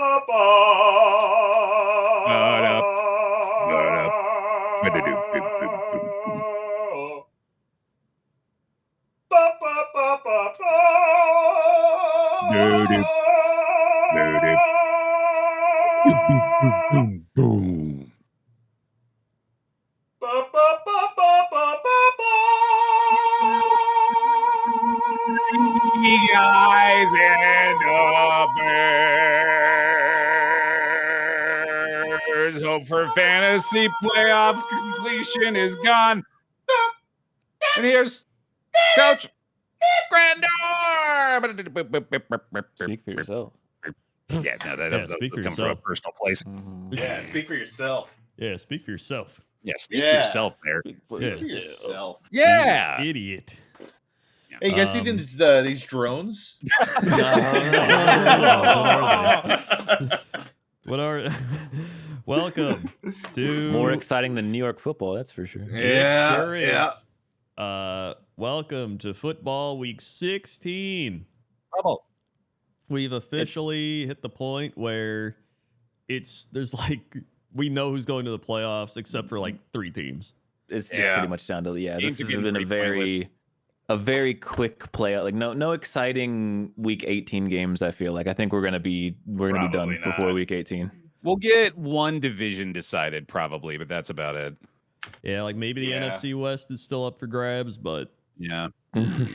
Ba-da, ba-da, Doo-doo, doo-doo. Boom, boom. Guys and the Bears. Hope for fantasy playoff completion is gone. And here's Coach Grandor. Speak for yourself. Yeah, no, that speak for comes from a yourself. personal place. Yeah, speak for yourself. Yeah, speak for yourself. Yeah, speak for yourself there. Speak for yourself. Yeah. Idiot. Hey, you guys see these drones? What are welcome to More exciting than New York football, that's for sure. Yeah, It sure is. yeah. Welcome to football week 16. Trouble. We've officially hit the point where there's like we know who's going to the playoffs except for like 3 teams. It's just pretty much down to Games this are has getting been pretty a very quick playout. Like no exciting week 18 games. I feel like I think we're gonna be done Probably before not. week 18. We'll get one division decided probably, but that's about it. Yeah, like maybe the NFC West is still up for grabs, but Yeah.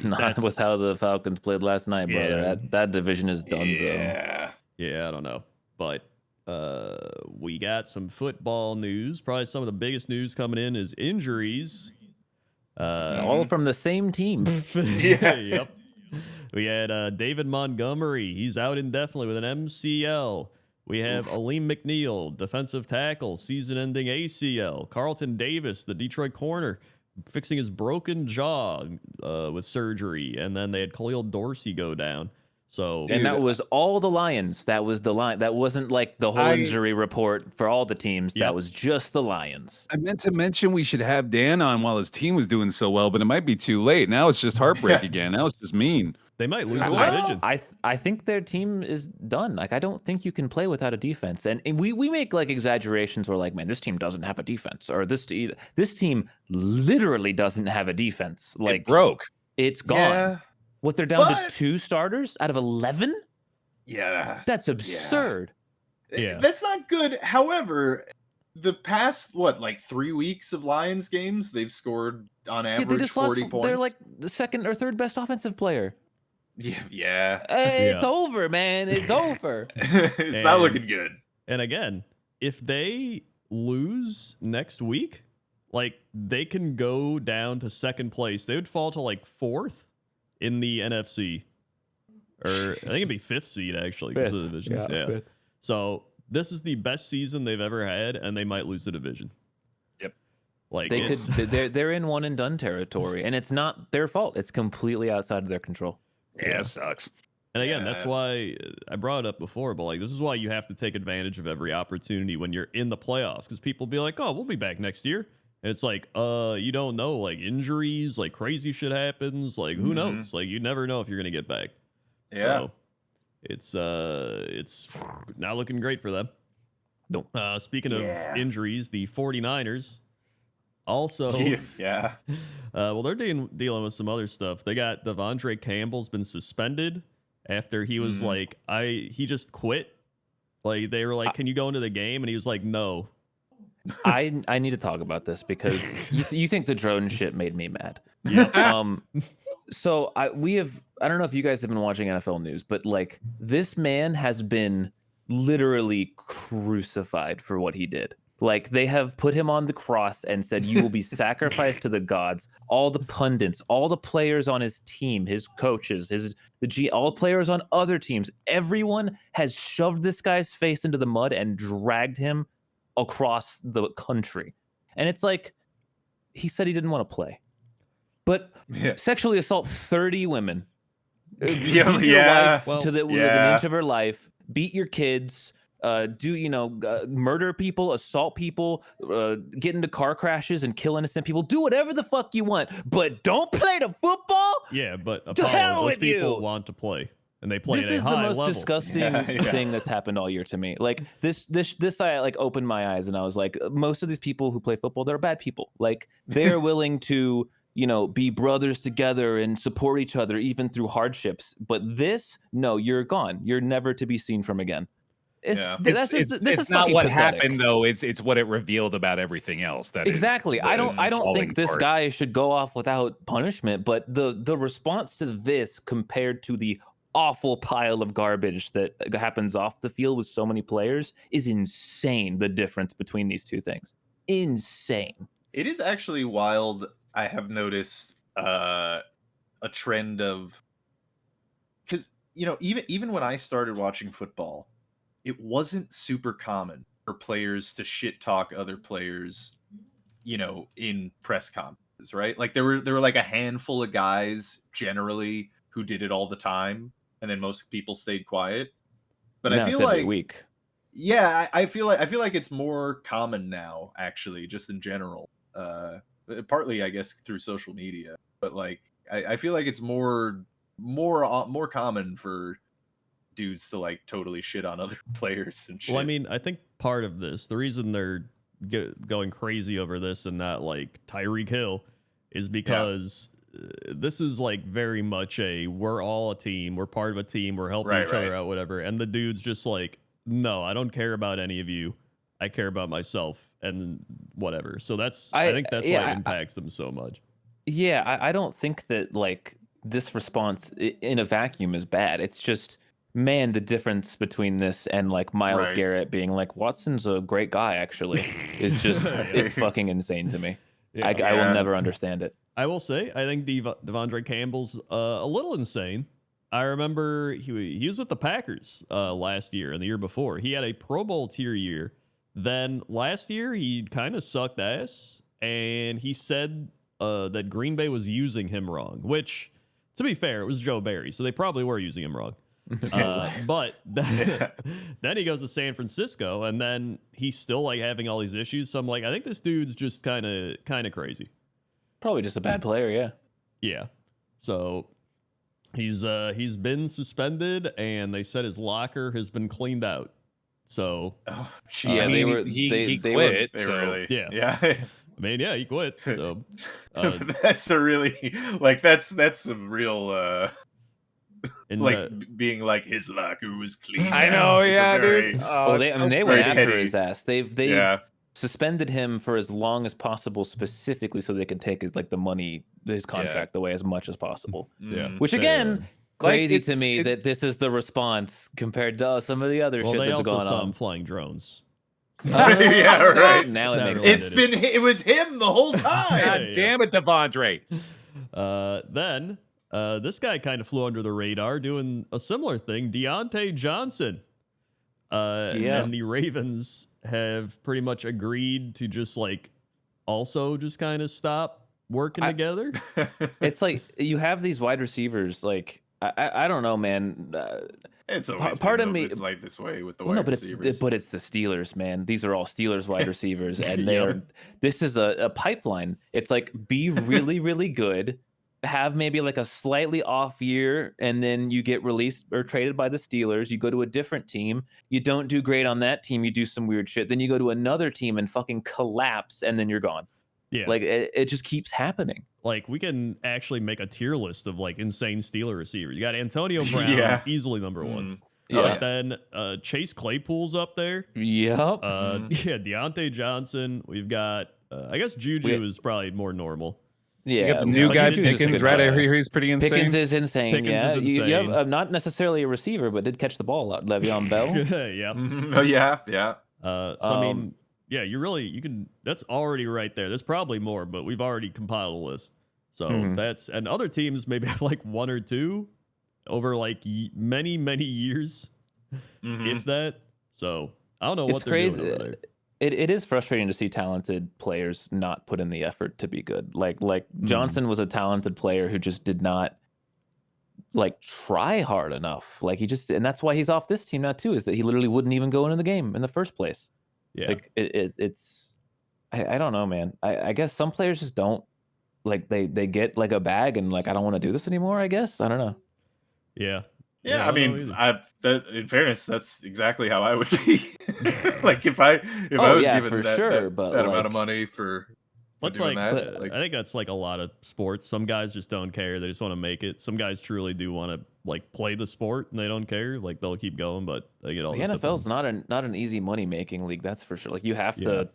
Not with how the Falcons played last night, brother. Yeah. That division is done. Yeah. yeah, I don't know. But we got some football news. Probably some of the biggest news coming in is injuries. All from the same team. Yep. We had David Montgomery. He's out indefinitely with an MCL. We have Aleem McNeil, defensive tackle, season-ending ACL. Carlton Davis, the Detroit corner, fixing his broken jaw with surgery. And then they had Khalil Dorsey go down. So, And that was all the Lions. That was the line. That wasn't like the whole injury report for all the teams. Yep. That was just the Lions. I meant to mention we should have Dan on while his team was doing so well, but it might be too late. Now it's just heartbreak again. Now it's just mean. they might lose the division. I think their team is done. Like I don't think you can play without a defense. And we make like exaggerations where like, man, this team doesn't have a defense, or this team literally doesn't have a defense. Like It broke. it's gone. Yeah. What, they're down But- to 2 starters out of 11? Yeah. That's absurd. Yeah. That's not good. However, the past, 3 weeks of Lions games, they've scored on Yeah, they average just 40 lost. points. They're like the second or third best offensive player. Yeah. It's Yeah. over, man. It's over. It's not looking good. And again, if they lose next week, like they can go down to second place. They would fall to like 4th in the NFC. Or I think it'd be 5th seed actually because of the division. Yeah. fifth. So this is the best season they've ever had, and they might lose the division. Yep. Like They could. it's- They're in one and done territory, and it's not their fault. It's completely outside of their control. Yeah, it sucks. And again, that's Yeah. why I brought it up before, but like this is why you have to take advantage of every opportunity when you're in the playoffs, because people be like, "Oh, we'll be back next year," and it's like, you don't know, like injuries, like crazy shit happens, like who knows, like you never know if you're gonna get back. Yeah. So it's not looking great for them. Nope. Speaking of injuries, the 49ers also Yeah. well, they're dealing with some other stuff. They got DeAndre Campbell's been suspended after he was like, he just quit. Like they were like, "Can you go into the game?" And he was like, "No." I need to talk about this because you think the drone shit made me mad. Yeah. So I don't know if you guys have been watching NFL news, but like this man has been literally crucified for what he did. Like they have put him on the cross and said, "You will be sacrificed to the gods." All the pundits, all the players on his team, his coaches, all players on other teams, everyone has shoved this guy's face into the mud and dragged him across the country. And it's like, he said he didn't want to play, but sexually assault 30 women, beat your wife within an inch of her life, beat your kids, murder people, assault people, get into car crashes and kill innocent people, do whatever the fuck you want, but don't play the football. Yeah, but To hell Apollo, those with people you! want to play. and they play This at a is the high most level. disgusting Yeah. thing that's happened all year to me. Like this I like opened my eyes and I was like, most of these people who play football, they're bad people. Like they're willing to, be brothers together and support each other even through hardships. But this, no, you're gone. You're never to be seen from again. This It's is not fucking what pathetic. happened though. It's what it revealed about everything else. That Exactly. Is I don't falling think this apart. guy should go off without punishment, but the response to this compared to the awful pile of garbage that happens off the field with so many players is insane. The difference between these two things. Insane. It is actually wild. I have noticed a trend of, because even when I started watching football, it wasn't super common for players to shit talk other players, in press conferences, right? Like there were like a handful of guys generally who did it all the time, and then most people stayed quiet. But Now I feel it's every like, week. yeah, I feel like it's more common now, actually, just in general. Partly, I guess, through social media, but like I feel like it's more common for dudes to like totally shit on other players and shit. Well, I mean, I think part of this, the reason they're going crazy over this and not like Tyreek Hill, is because this is like very much we're all a team, we're part of a team, we're helping each other out, whatever. And the dude's just like, no, I don't care about any of you. I care about myself and whatever. So I think that's why it impacts them so much. Yeah, I don't think that like this response in a vacuum is bad. It's just, man, the difference between this and like Myles Garrett being like, Watson's a great guy, actually, is just, it's fucking insane to me. Yeah. I will never understand it. I will say, I think DeAndre Campbell's a little insane. I remember he was with the Packers last year and the year before. He had a Pro Bowl tier year. Then last year, he kind of sucked ass, and he said that Green Bay was using him wrong, which, to be fair, it was Joe Barry, so they probably were using him wrong. But then he goes to San Francisco, and then he's still like having all these issues. So I'm like, I think this dude's just kind of crazy. Probably just a bad player, yeah. Yeah. So he's been suspended, and they said his locker has been cleaned out. So yeah, he quit. yeah. I mean, yeah, he quit. So that's a really that's some real being like his locker was clean. I know, yeah, dude. They went after his ass. They've suspended him for as long as possible, specifically so they could take the money, his contract away as much as possible. Yeah, which again, crazy to me that this is the response compared to some of the other shit that's going on. They also saw him flying drones. Yeah, right. Now it makes sense. It was him the whole time. God damn it, Devondre. Then this guy kind of flew under the radar doing a similar thing. Deontay Johnson. And the Ravens have pretty much agreed to just also just kind of stop working together. It's like you have these wide receivers. Like I don't know, man. It's always part of me like this way with the wide receivers. But it's the Steelers, man. These are all Steelers wide receivers, and this is a pipeline. It's like be really, really good, have maybe like a slightly off year, and then you get released or traded by the Steelers. You go to a different team. You don't do great on that team. You do some weird shit. Then you go to another team and fucking collapse, and then you're gone. Yeah, like it just keeps happening. Like we can actually make a tier list of insane Steeler receivers. You got Antonio Brown, easily number one. Yeah. Then Chase Claypool's up there. Yep. Yeah, Deontay Johnson. We've got I guess Juju is probably more normal. Yeah, you got the new guy Pickens, right? I hear he's pretty insane. Pickens is insane. Pickens is insane. You have, not necessarily a receiver, but did catch the ball out. Le'Veon Bell. Yeah. Oh yeah. So I mean, yeah, you can. That's already right there. There's probably more, but we've already compiled a list. So that's, and other teams maybe have one or two over many years, if that. So I don't know what they're doing over there. It is frustrating to see talented players not put in the effort to be good. Like Johnson was a talented player who just did not try hard enough. And that's why he's off this team now too, is that he literally wouldn't even go into the game in the first place. Yeah. I don't know, man. I guess some players just don't they get a bag and I don't want to do this anymore, I guess. I don't know. Yeah. Yeah, Yeah, I I don't know mean, either. in fairness, that's exactly how I would be. Like if I Oh, was yeah, given for that sure, but, that amount of like- money for What's doing like, that, I think that's like a lot of sports. Some guys just don't care. They just want to make it. Some guys truly do want to like play the sport and they don't care. Like they'll keep going, but they get all The this NFL's different- not an easy money making league, that's for sure. Like you have Yeah. to,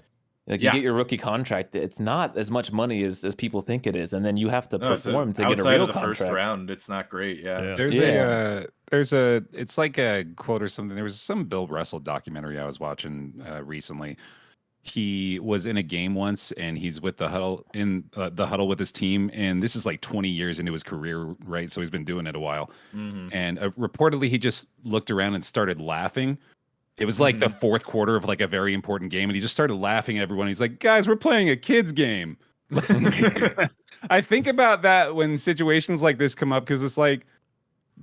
like you Yeah. get your rookie contract. It's not as much money as people think it is, and then you have to No, so perform to get a outside real of the contract. first round, it's not great. Yeah. Yeah. There's it's like a quote or something. There was some Bill Russell documentary I was watching recently. He was in a game once, and he's with the huddle the huddle with his team, and this is like 20 years into his career, right? So he's been doing it a while, and reportedly he just looked around and started laughing. It was like the fourth quarter of like a very important game, and he just started laughing at everyone. He's like, "Guys, we're playing a kids game." I think about that when situations like this come up because it's like,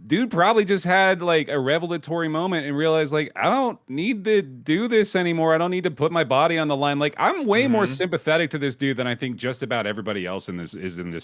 dude probably just had like a revelatory moment and realized like I don't need to do this anymore. I don't need to put my body on the line. Like I'm way more sympathetic to this dude than I think just about everybody else in this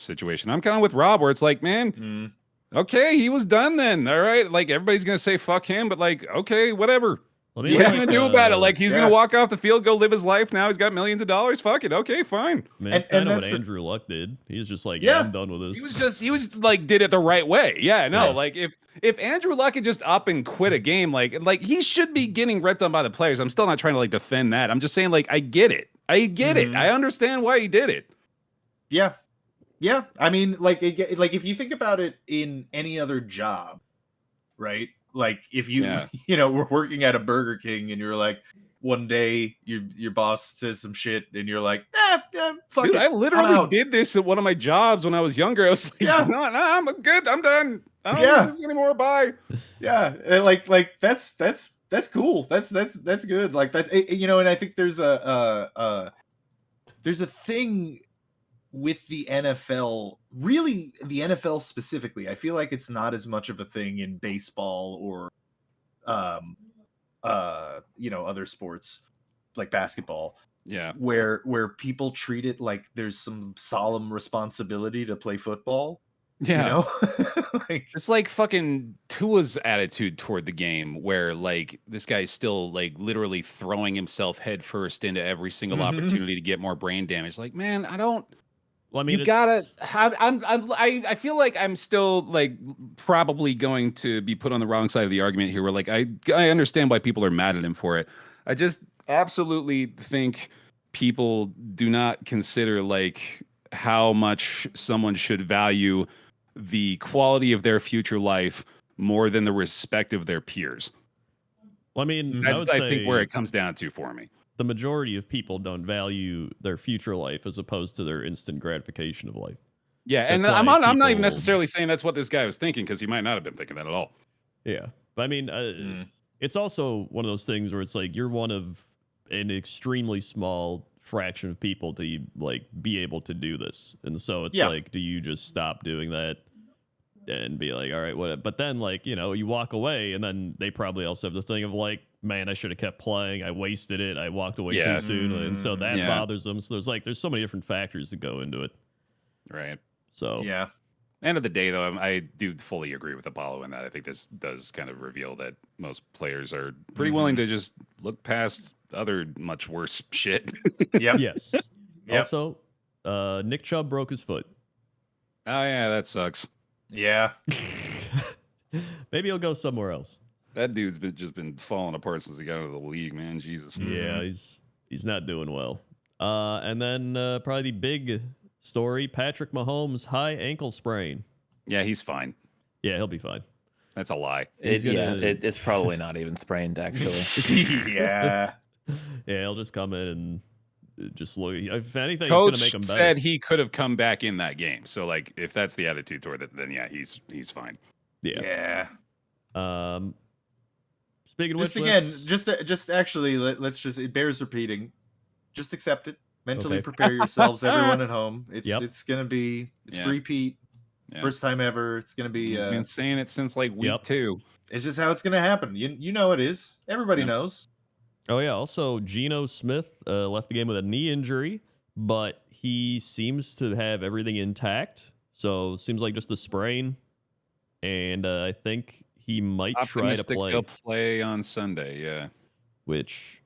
situation. I'm kind of with Rob where it's like, man, okay, he was done then. All right. Like everybody's gonna say fuck him, but like, okay, whatever. Let me What are like, you gonna do about it? Like he's yeah. gonna walk off the field, go live his life. Now he's got millions of dollars. Fuck it. Okay, fine. man, it's and kind of what that's the- Andrew Luck did. He was just like, Yeah. yeah, I'm done with this. He was like did it the right way. Yeah, no, Yeah. like if Andrew Luck had just up and quit a game, like he should be getting ripped on by the players. I'm still not trying to like defend that. I'm just saying like I get it. Mhm. I understand why he did it. Yeah. Yeah. I mean, like if you think about it in any other job, right? Like if you Yeah. were working at a Burger King and you're like one day your boss says some shit and you're like, fuck Dude, it. I I'm literally out. did this at one of my jobs when I was younger. I was like, Yeah. no, I'm good. I'm done. I don't Yeah. need this anymore. Bye. Yeah, and like that's cool. That's good. Like that's and I think there's a thing with the NFL, really the NFL specifically. I feel like it's not as much of a thing in baseball or other sports like basketball Yeah. where people treat it like there's some solemn responsibility to play football. Yeah. Like It's like fucking Tua's attitude toward the game, where like this guy's still like literally throwing himself headfirst into every single opportunity to get more brain damage. Like, man, I don't. Well, I mean, You gotta. I feel like I'm still like probably going to be put on the wrong side of the argument here. Where like I understand why people are mad at him for it. I just absolutely think people do not consider like how much someone should value the quality of their future life more than the respect of their peers. well, I mean, That's would I say think where it comes down to for me. the majority of people don't value their future life as opposed to their instant gratification of life. Yeah, and That's I'm why not even people- necessarily saying that's what this guy was thinking because he might not have been thinking that at all. Yeah, but I mean, it's also one of those things where it's like you're one of an extremely small fraction of people to like be able to do this, and so it's like, do you just stop doing that and be like, all right, what? But then like you walk away, and then they probably also have the thing of like, man, I should have kept playing. I wasted it. I walked away Yeah. too soon, and so that Yeah. bothers them. So there's so many different factors that go into it. Right. So yeah. End of the day, though, I do fully agree with Apollo in that. I think this does kind of reveal that most players are pretty willing to just look past other much worse shit. Yep. yes. Yep. Also, Nick Chubb broke his foot. Oh yeah, that sucks. Yeah. Maybe he'll go somewhere else. That dude's just been falling apart since he got into the league, man. Jesus. Yeah, he's not doing well. And then probably the big story: Patrick Mahomes' high ankle sprain. Yeah, he's fine. Yeah, he'll be fine. That's a lie. It's probably not even sprained actually. Yeah. Yeah, he'll just come in and just look. If anything, Coach it's gonna make him better. said he could have come back in that game. So like, if that's the attitude toward it, then yeah, he's fine. Yeah. Yeah. Speaking of Just which, again, just actually, let's just, it bears repeating. Just accept it. Mentally Okay. prepare yourselves, everyone at home. It's gonna be, it's Yeah. three-peat. Yeah. First time ever. It's gonna be. He's been saying it since like week Yep. 2. It's just how it's gonna happen. You know it is. Everybody Yeah. knows. oh yeah, also Geno Smith left the game with a knee injury, but he seems to have everything intact. So seems like just a sprain, and I think he might try to Optimistic play, they'll play on Sunday. Yeah, which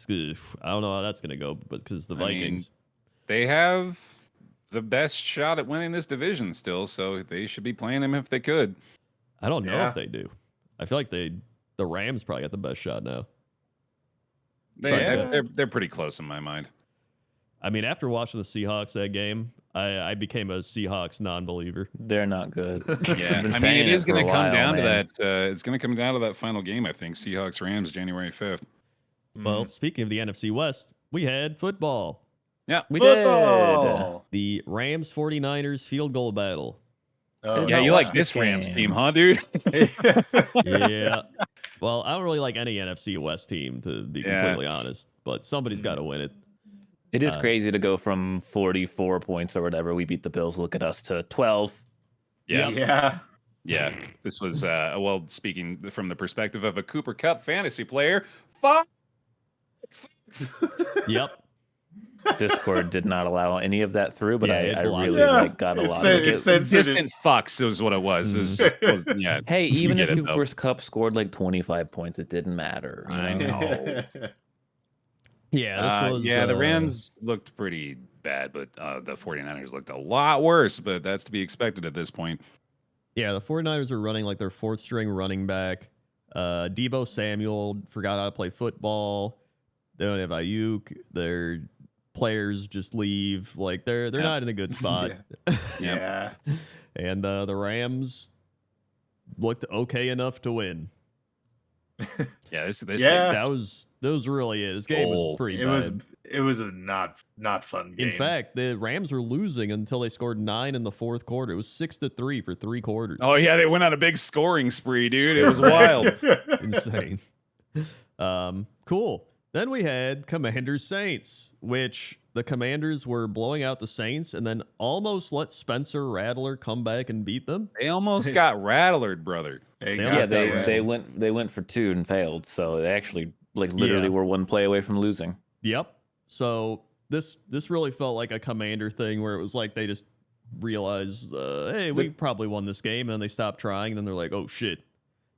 I don't know how that's going to go, but because the I mean, Vikings. they have the best shot at winning this division still, so they should be playing him if they could. I don't know Yeah. if they do. I feel like the Rams probably got the best shot now. They're pretty close in my mind. I mean, after watching the Seahawks that game, I became a Seahawks non-believer. They're not good. Yeah, I've been I mean, saying it is for a going to come while, down to man. that. It's going to come down to that final game, I think. Seahawks Rams, January 5th. Well, speaking of the NFC West, we had football. Yeah, We did. Football. The Rams 49ers field goal battle. Oh, yeah, no, you watch like this this Rams game. team, huh, dude? Yeah. Well, I don't really like any NFC West team, to be Yeah. completely honest, but somebody's got to win it. It is crazy to go from 44 points or whatever we beat the Bills. Look at us to 12. Yeah, Yeah. yeah. This was well, speaking from the perspective of a Cooper Cup fantasy player. Fuck. Yep. Discord did not allow any of that through, but Yeah, it I blocked really it. Yeah, got a it lot said- of it it. said- Distant fucks is what it was. It was just, yeah. Hey, You even if get it, though. Cooper's Cup scored like 25 points, it didn't matter. you I know? know. Yeah, this was the Rams looked pretty bad, but the 49ers looked a lot worse, but that's to be expected at this point. Yeah, the 49ers are running like their fourth string running back. Debo Samuel forgot how to play football. They don't have Ayuk. Their players just leave. Like they're Yeah. not in a good spot. Yeah. And the Rams looked okay enough to win. Yeah, this Yeah. That was really it. This game was Goal. pretty It bad. was a not fun game. In fact, the Rams were losing until they scored 9 in the fourth quarter. It was 6-3 for 3 quarters. Oh yeah, they went on a big scoring spree, dude. It was wild. Insane. Cool. Then we had Commanders Saints, which the Commanders were blowing out the Saints and then almost let Spencer Rattler come back and beat them. They almost got rattlered, brother. They Yeah, got Yeah, that they right. went for 2 and failed, so they actually literally were one play away from losing. Yep. So this really felt like a Commander thing where it was like they just realized, hey, we probably won this game, and then they stopped trying, and then they're like, oh shit.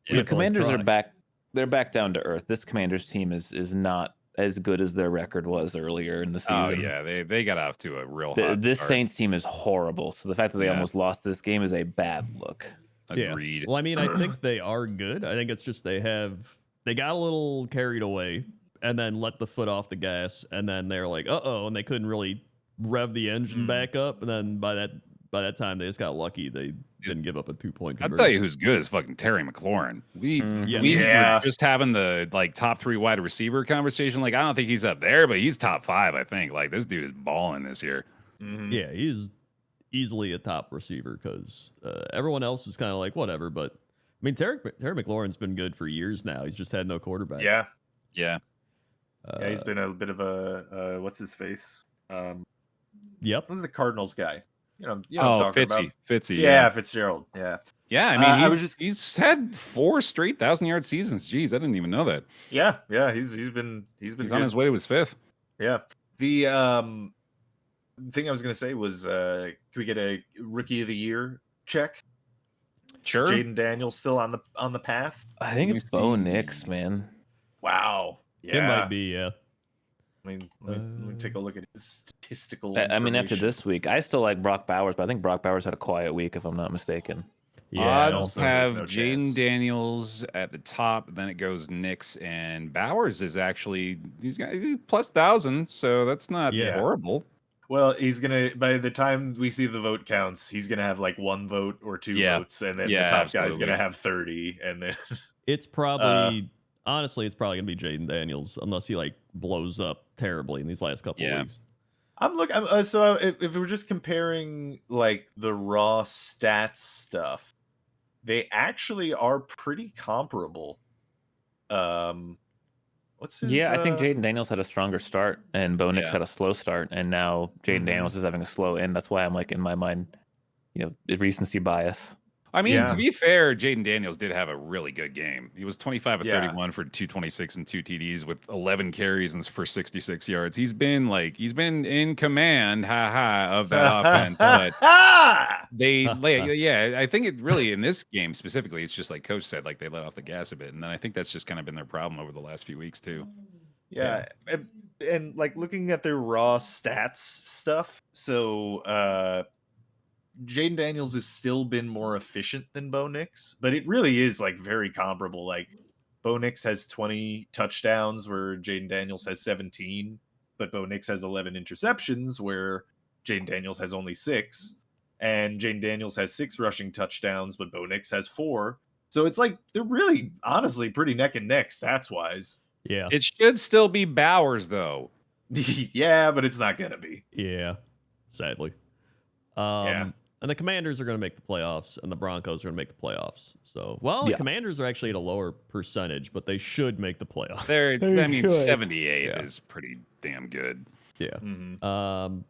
We The have to, like, Commanders are try. back. They're back down to earth. This Commanders team is not as good as their record was earlier in the season. Oh yeah, they got off to a real hot This start. Saints team is horrible. So the fact that they Yeah. almost lost this game is a bad look. Agreed. Yeah. Well, I mean, I think they are good. I think it's just they got a little carried away and then let the foot off the gas, and then they're like, uh-oh, and they couldn't really rev the engine back up, and then by that time they just got lucky. They didn't give up a 2-point I'll conversion. tell you who's good is fucking Terry McLaurin. We Yeah. were just having the like top 3 wide receiver conversation. Like I don't think he's up there, but he's top 5. I think like this dude is balling this year. Mhm. Yeah, he's easily a top receiver because everyone else is kind of like whatever. But I mean, Terry McLaurin's been good for years now. He's just had no quarterback. Yeah. Yeah, Yeah, he's been a bit of a what's his face? Yep. Who's the Cardinals guy? You know what I'm oh talking Fitzy, about. Fitzy. Yeah, Fitzgerald. Yeah. Yeah, I mean, I was just- he's had 4 straight 1,000-yard seasons. Jeez, I didn't even know that. Yeah, he's been He's good. on his way to his 5th. Yeah. The thing I was gonna say was can we get a rookie of the year check? Sure. Is Jaden Daniels still on the path? I think Let it's me Bo see. Nix, man. Wow. Yeah. It might be, yeah. Let me take a look at his statistical. I mean, after information. this week, I still like Brock Bowers, but I think Brock Bowers had a quiet week, if I'm not mistaken. Yeah. Odds also there's have no Jaden chance. Daniels at the top, then it goes Nix, and Bowers is actually he's plus 1,000, so that's not Yeah. horrible. Well, he's gonna by the time we see the vote counts, he's gonna have like 1 vote or 2 Yeah. votes, and then Yeah, the top guy's absolutely. gonna have 30, and then It's probably honestly, it's probably gonna be Jaden Daniels unless he like blows up terribly in these last couple Yeah. of weeks. I'm looking. So if we're just comparing like the raw stats stuff, they actually are pretty comparable. What's his? Yeah, I think Jaden Daniels had a stronger start, and Bo Nix Yeah. had a slow start, and now Jaden Mhm. Daniels is having a slow end. That's why I'm like, in my mind, recency bias. I mean, Yeah. to be fair, Jaden Daniels did have a really good game. He was 25 of Yeah. 31 for 226 and 2 TDs with 11 carries and for 66 yards. He's been in command, of that offense. But I think it really in this game specifically, it's just like Coach said, like they let off the gas a bit, and then I think that's just kind of been their problem over the last few weeks too. Yeah. And like looking at their raw stats stuff, so Jaden Daniels has still been more efficient than Bo Nix, but it really is like very comparable. Like Bo Nix has 20 touchdowns where Jaden Daniels has 17, but Bo Nix has 11 interceptions where Jaden Daniels has only 6, and Jaden Daniels has 6 rushing touchdowns, but Bo Nix has 4. So it's like they're really honestly pretty neck and neck stats wise. Yeah. It should still be Bowers though. Yeah, but it's not gonna be. Yeah. Sadly. Yeah. And the Commanders are going to make the playoffs, and the Broncos are going to make the playoffs. So, well, the Commanders are actually at a lower percentage, but they should make the playoffs. I mean, 78 is pretty damn good. Yeah. Mm-hmm.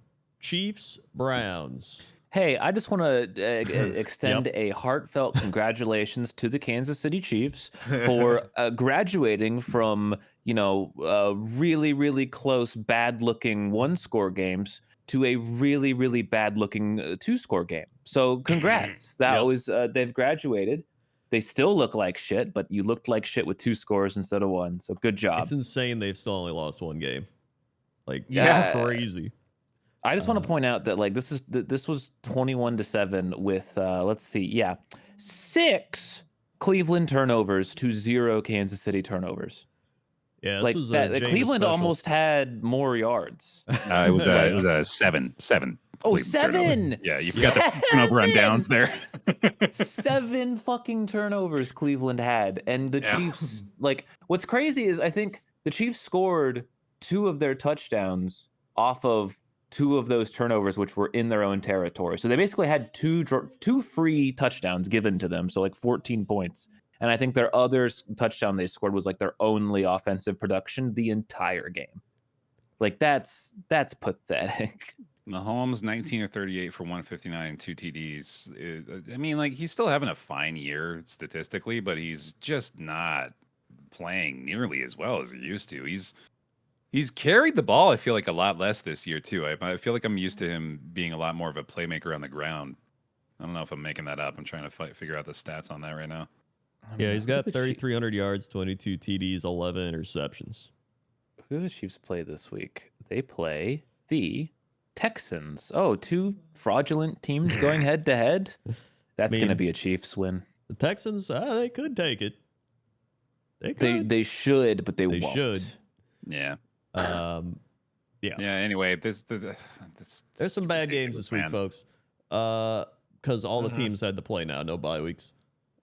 Chiefs, Browns. Hey, I just want to extend a heartfelt congratulations to the Kansas City Chiefs for graduating from, really, really close, bad-looking one-score games to a really, really bad-looking 2-score game. So congrats. That was they've graduated. They still look like shit, but you looked like shit with 2 scores instead of 1. So good job. It's insane they've still only lost 1 game. Like, crazy. I just want to point out that like this was 21-7 with 6 Cleveland turnovers to 0 Kansas City turnovers. Yeah, like was that. Jameis Cleveland special. almost had more yards. It was a 7. Oh, Cleveland 7! turnover. Yeah, you forgot the turnover on downs there. 7 fucking turnovers Cleveland had, and the Chiefs. Like, what's crazy is I think the Chiefs scored 2 of their touchdowns off of 2 of those turnovers, which were in their own territory. So they basically had two free touchdowns given to them, so like 14 points. And I think their other touchdown they scored was like their only offensive production the entire game. Like that's pathetic. Mahomes 19 or 38 for 159 and 2 TDs. I mean, like he's still having a fine year statistically, but he's just not playing nearly as well as he used to. He's carried the ball, I feel like, a lot less this year too. I feel like I'm used to him being a lot more of a playmaker on the ground. I don't know if I'm making that up. I'm trying to figure out the stats on that right now. Yeah, he's got 3,300 yards, 22 TDs, 11 interceptions. Who do the Chiefs play this week? They play the Texans. Oh, 2 fraudulent teams going head to head. That's going to be a Chiefs win. The Texans, they could take it. They could. They should, but they won't. Should. Yeah. Yeah. Anyway, there's some bad games this week, folks. Because all the teams had to play now, no bye weeks.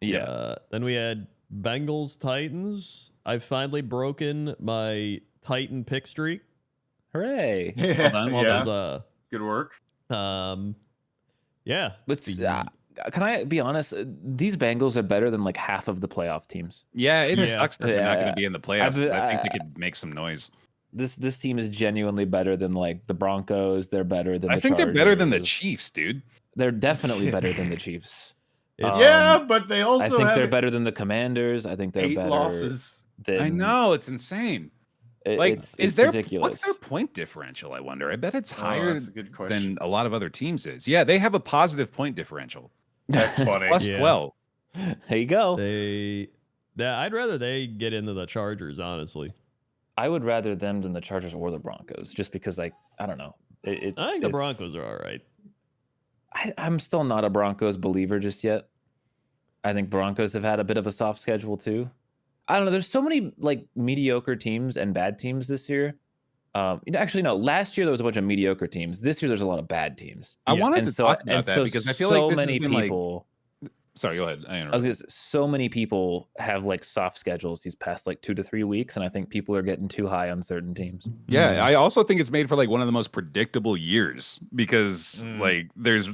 Yeah. Then we had Bengals Titans. I've finally broken my Titan pick streak. Hooray! Well done. Good work. Yeah. Can I be honest? These Bengals are better than like half of the playoff teams. Yeah, it sucks that they're not going to be in the playoffs. I think they could make some noise. This team is genuinely better than like the Broncos. They're better than. I think they're better than the Chiefs, dude. They're definitely better than the Chiefs. But they also. I think they're better than the Commanders. I think they're 8 better. losses. I know, it's insane. It's ridiculous. What's their point differential? I wonder. I bet it's higher that's a good question. than a lot of other teams is. Yeah, they have a positive point differential. That's funny. Plus 12. There you go. I'd rather they get into the Chargers, honestly. I would rather them than the Chargers or the Broncos, just because, like, I don't know. I think the Broncos are all right. I'm still not a Broncos believer just yet. I think Broncos have had a bit of a soft schedule too. I don't know. There's so many like mediocre teams and bad teams this year. Actually, no. Last year there was a bunch of mediocre teams. This year there's a lot of bad teams. I wanted to talk about that because I feel like this many has been people. Sorry, go ahead. I was gonna say, so many people have like soft schedules these past like 2 to 3 weeks, and I think people are getting too high on certain teams. Yeah, I also think it's made for like one of the most predictable years because like there's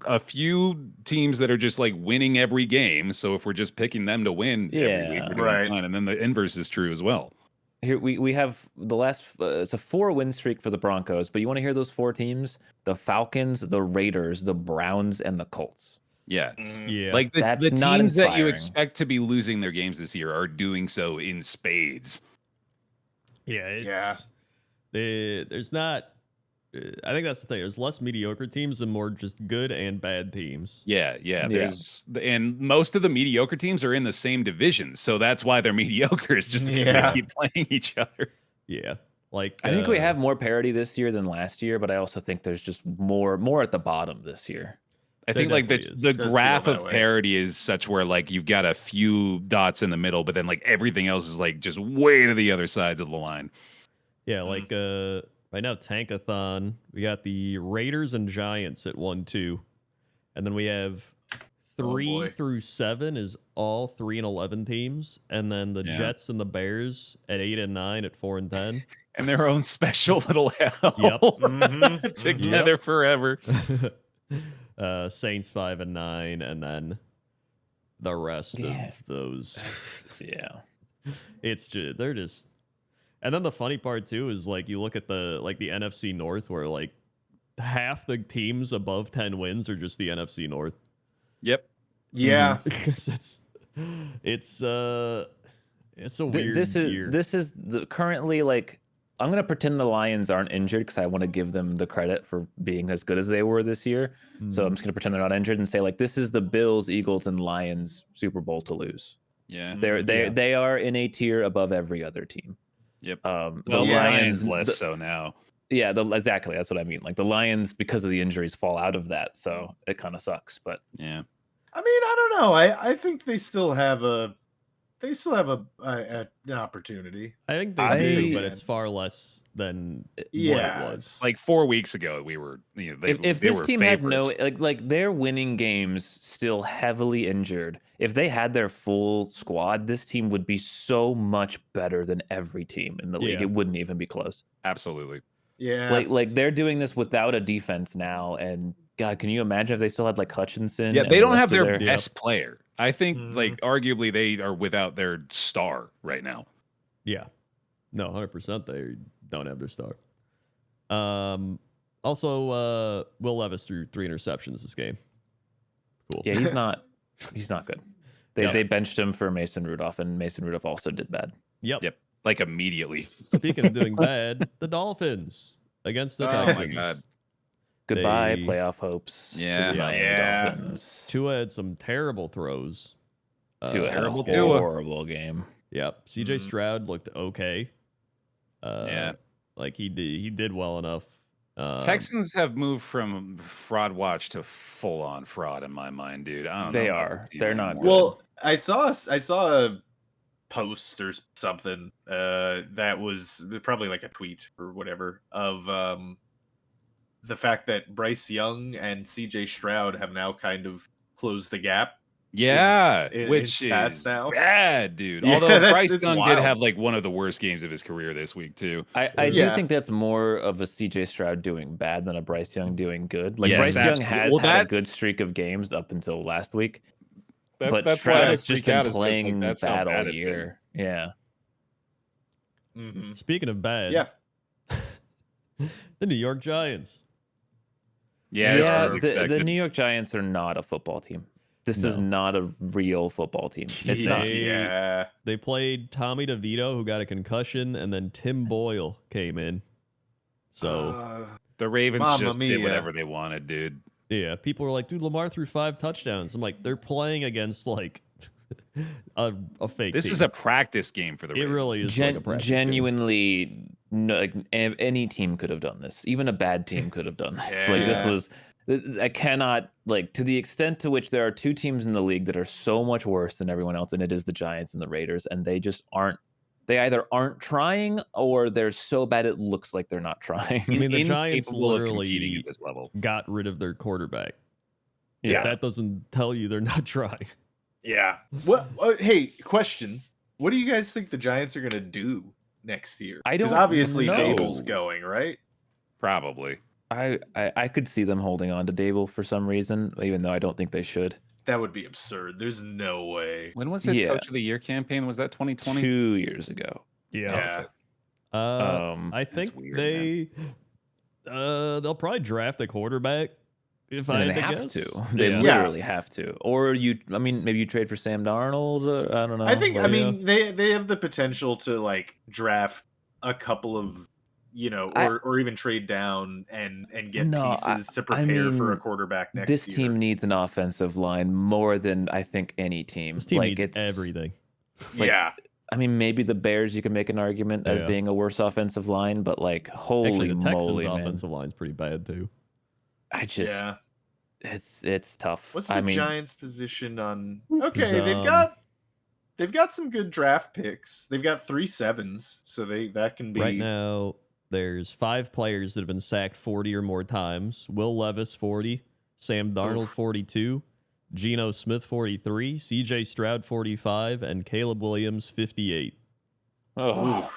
a few teams that are just like winning every game. So if we're just picking them to win every week, we're doing fine. And then the inverse is true as well. Here we have the last it's a 4-win streak for the Broncos, but you want to hear those 4 teams? The Falcons, the Raiders, the Browns, and the Colts. Yeah. Yeah. Like the That's not teams that you inspiring. expect to be losing their games this year are doing so in spades. Yeah, it's Yeah. there's not. I think that's the thing. There's less mediocre teams and more just good and bad teams. Yeah. Yeah. And most of the mediocre teams are in the same division, so that's why they're mediocre. It's just because Yeah. they keep playing each other. Yeah, like I think we have more parity this year than last year, but I also think there's just more at the bottom this year. I There think like definitely is. the It does graph feel that of way. parity is such where like you've got a few dots in the middle, but then like everything else is like just way to the other sides of the line. Yeah, like right now Tankathon, we got the Raiders and Giants at 1-2, and then we have 3 boy. through 7 is all 3 and 11 teams, and then the Yeah. Jets and the Bears at 8 and 9 at 4 and 10. And their own special little hell Mhm, together forever. Saints 5 and 9, and then the rest Yeah. of those. Yeah. It's just they're just, and then the funny part too is like you look at the NFC North where like half the teams above 10 wins are just the NFC North. Yep. Yeah. Because it's a weird year. This is the currently like I'm gonna pretend the Lions aren't injured because I want to give them the credit for being as good as they were this year. So I'm just gonna pretend they're not injured and say like this is the Bills, Eagles, and Lions Super Bowl to lose. Yeah. They are in a tier above every other team. Yep. The Well, yeah. Lions less so now. Yeah, exactly. That's what I mean. Like the Lions, because of the injuries, fall out of that, so it kind of sucks. But Yeah. I mean, I don't know. I think they still have an opportunity. I think they I- do, but it's far less than Yeah, what it was. Like 4 weeks ago, we were. You know, if they this were team favorites. had like they're winning games still heavily injured. If they had their full squad, this team would be so much better than every team in the league. Yeah. It wouldn't even be close. Absolutely. Yeah. Like they're doing this without a defense now, and God, can you imagine if they still had like Hutchinson? Yeah, and they the don't rest have of their best player. I think Mhm. like arguably they are without their star right now. Yeah. No, 100% they don't have their star. Also, Will Levis threw 3 interceptions this game. Cool. Yeah, he's not good. Yeah. They benched him for Mason Rudolph, and Mason Rudolph also did bad. Yep. Yep. Like immediately. Speaking of doing bad, the Dolphins against the Oh my Texans. God. Goodbye, They- playoff hopes. Yeah. to the Miami Yeah. Dolphins. Tua had some terrible throws. Tua had a Terrible Tua. horrible game. Yep. CJ Mhm. Stroud looked okay. Yeah. Like he did well enough. Texans have moved from fraud watch to full on fraud in my mind, dude. I don't know. They about are. this team They're not anymore. good. Well, I saw a post or something that was probably like a tweet or whatever of the fact that Bryce Young and CJ Stroud have now kind of closed the gap. Yeah, in which stats is now. bad, dude. Yeah, Although Bryce it's Young wild. did have like one of the worst games of his career this week too. I do Yeah. think that's more of a CJ Stroud doing bad than a Bryce Young doing good. Like Yes, Bryce Young absolutely. has Well, had a that- good streak of games up until last week, but why Stroud I has just freak out been is 'cause, like, playing that's how bad all bad it's been. year. Yeah. Mhm. Speaking of bad, Yeah. the New York Giants. Yeah, this one was the expected. New York Giants are not a football team. This is No. not a real football team. It's not. Yeah. They played Tommy DeVito, who got a concussion, and then Tim Boyle came in. So The Ravens Mamma just did mia. whatever they wanted, dude. yeah, people were like, "Dude, Lamar threw 5 touchdowns." I'm like, they're playing against like a fake. This team. is a practice game for the It Ravens. really is like a practice game. Genuinely, no, like any team could have done this. Even a bad team could have done this. Like this Yeah. was. I cannot like to the extent to which there are 2 teams in the league that are so much worse than everyone else, and it is the Giants and the Raiders, and they just aren't. They either aren't trying or they're so bad it looks like they're not trying. I mean, the Giants Incapable of competing literally at this level. got rid of their quarterback. Yeah. If that doesn't tell you they're not trying. Yeah. What? Hey, question. What do you guys think the Giants are gonna do next year? I 'Cause don't obviously know. Dable's going, right? Probably. I could see them holding on to Dable for some reason, even though I don't think they should. That would be absurd. There's no way. When was his Yeah. Coach of the Year campaign? Was that 2020? 2 years ago. Yeah. I think weird, they'll probably draft a quarterback. If I And had they to have guess. to. They Yeah. literally have to. Or maybe you trade for Sam Darnold. I don't know. I think, I like- mean, they have the potential to like draft a couple of, or even trade down and get No, pieces to I prepare for a mean, quarterback next this year. team needs an offensive line more than I think any team. This team like needs everything. like, yeah. I mean, maybe the Bears you can make an argument as Yeah. being a worse offensive line, but like, holy Actually, the Texans' moly, man! offensive line's pretty bad too. I just, Yeah. it's tough. What's the I mean, Giants' position on? Okay, Is, they've got some good draft picks. They've got 3 7s, so that can be Right now, there's 5 players that have been sacked 40 or more times. Will Levis 40, Sam Darnold 42, Geno Smith 43, CJ Stroud 45, and Caleb Williams 58. oh,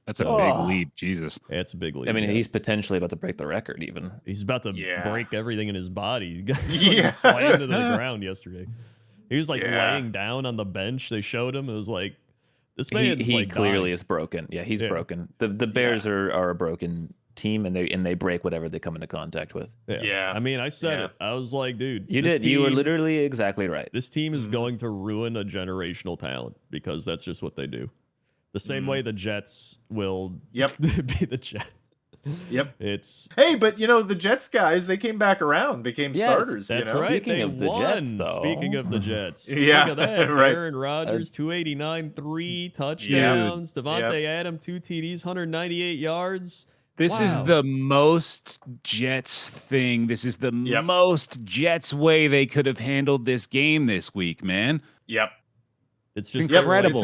That's a Oh. big leap. Jesus. That's a big lead. I mean, yeah. he's potentially about to break the record. Even He's about to Yeah. break everything in his body. He got Yeah. slammed to the ground yesterday. He was like Yeah. laying down on the bench. They showed him. It was like, this he man's like clearly dying. is broken. Yeah, he's Yeah. broken. The Bears are a broken team, and they break whatever they come into contact with. Yeah. I mean, I said Yeah. it. I was like, dude, You this did. You were team- literally exactly right. This team is Mhm. going to ruin a generational talent because that's just what they do. The same Mhm. way the Jets will Yep. be the Jets. Yep. It's Hey, but the Jets guys, they came back around, became Yes, starters. that's you know? right. Speaking They of the won. Jets, though. Speaking of the Jets, Yeah, look at that. right. Aaron Rodgers, 289, 3 touchdowns. Devontae Yep. Adams, 2 TDs, 198 yards. This is Wow. the most Jets thing. This is the Yep. most Jets way they could have handled this game this week, man. Yep. It's It's just incredible.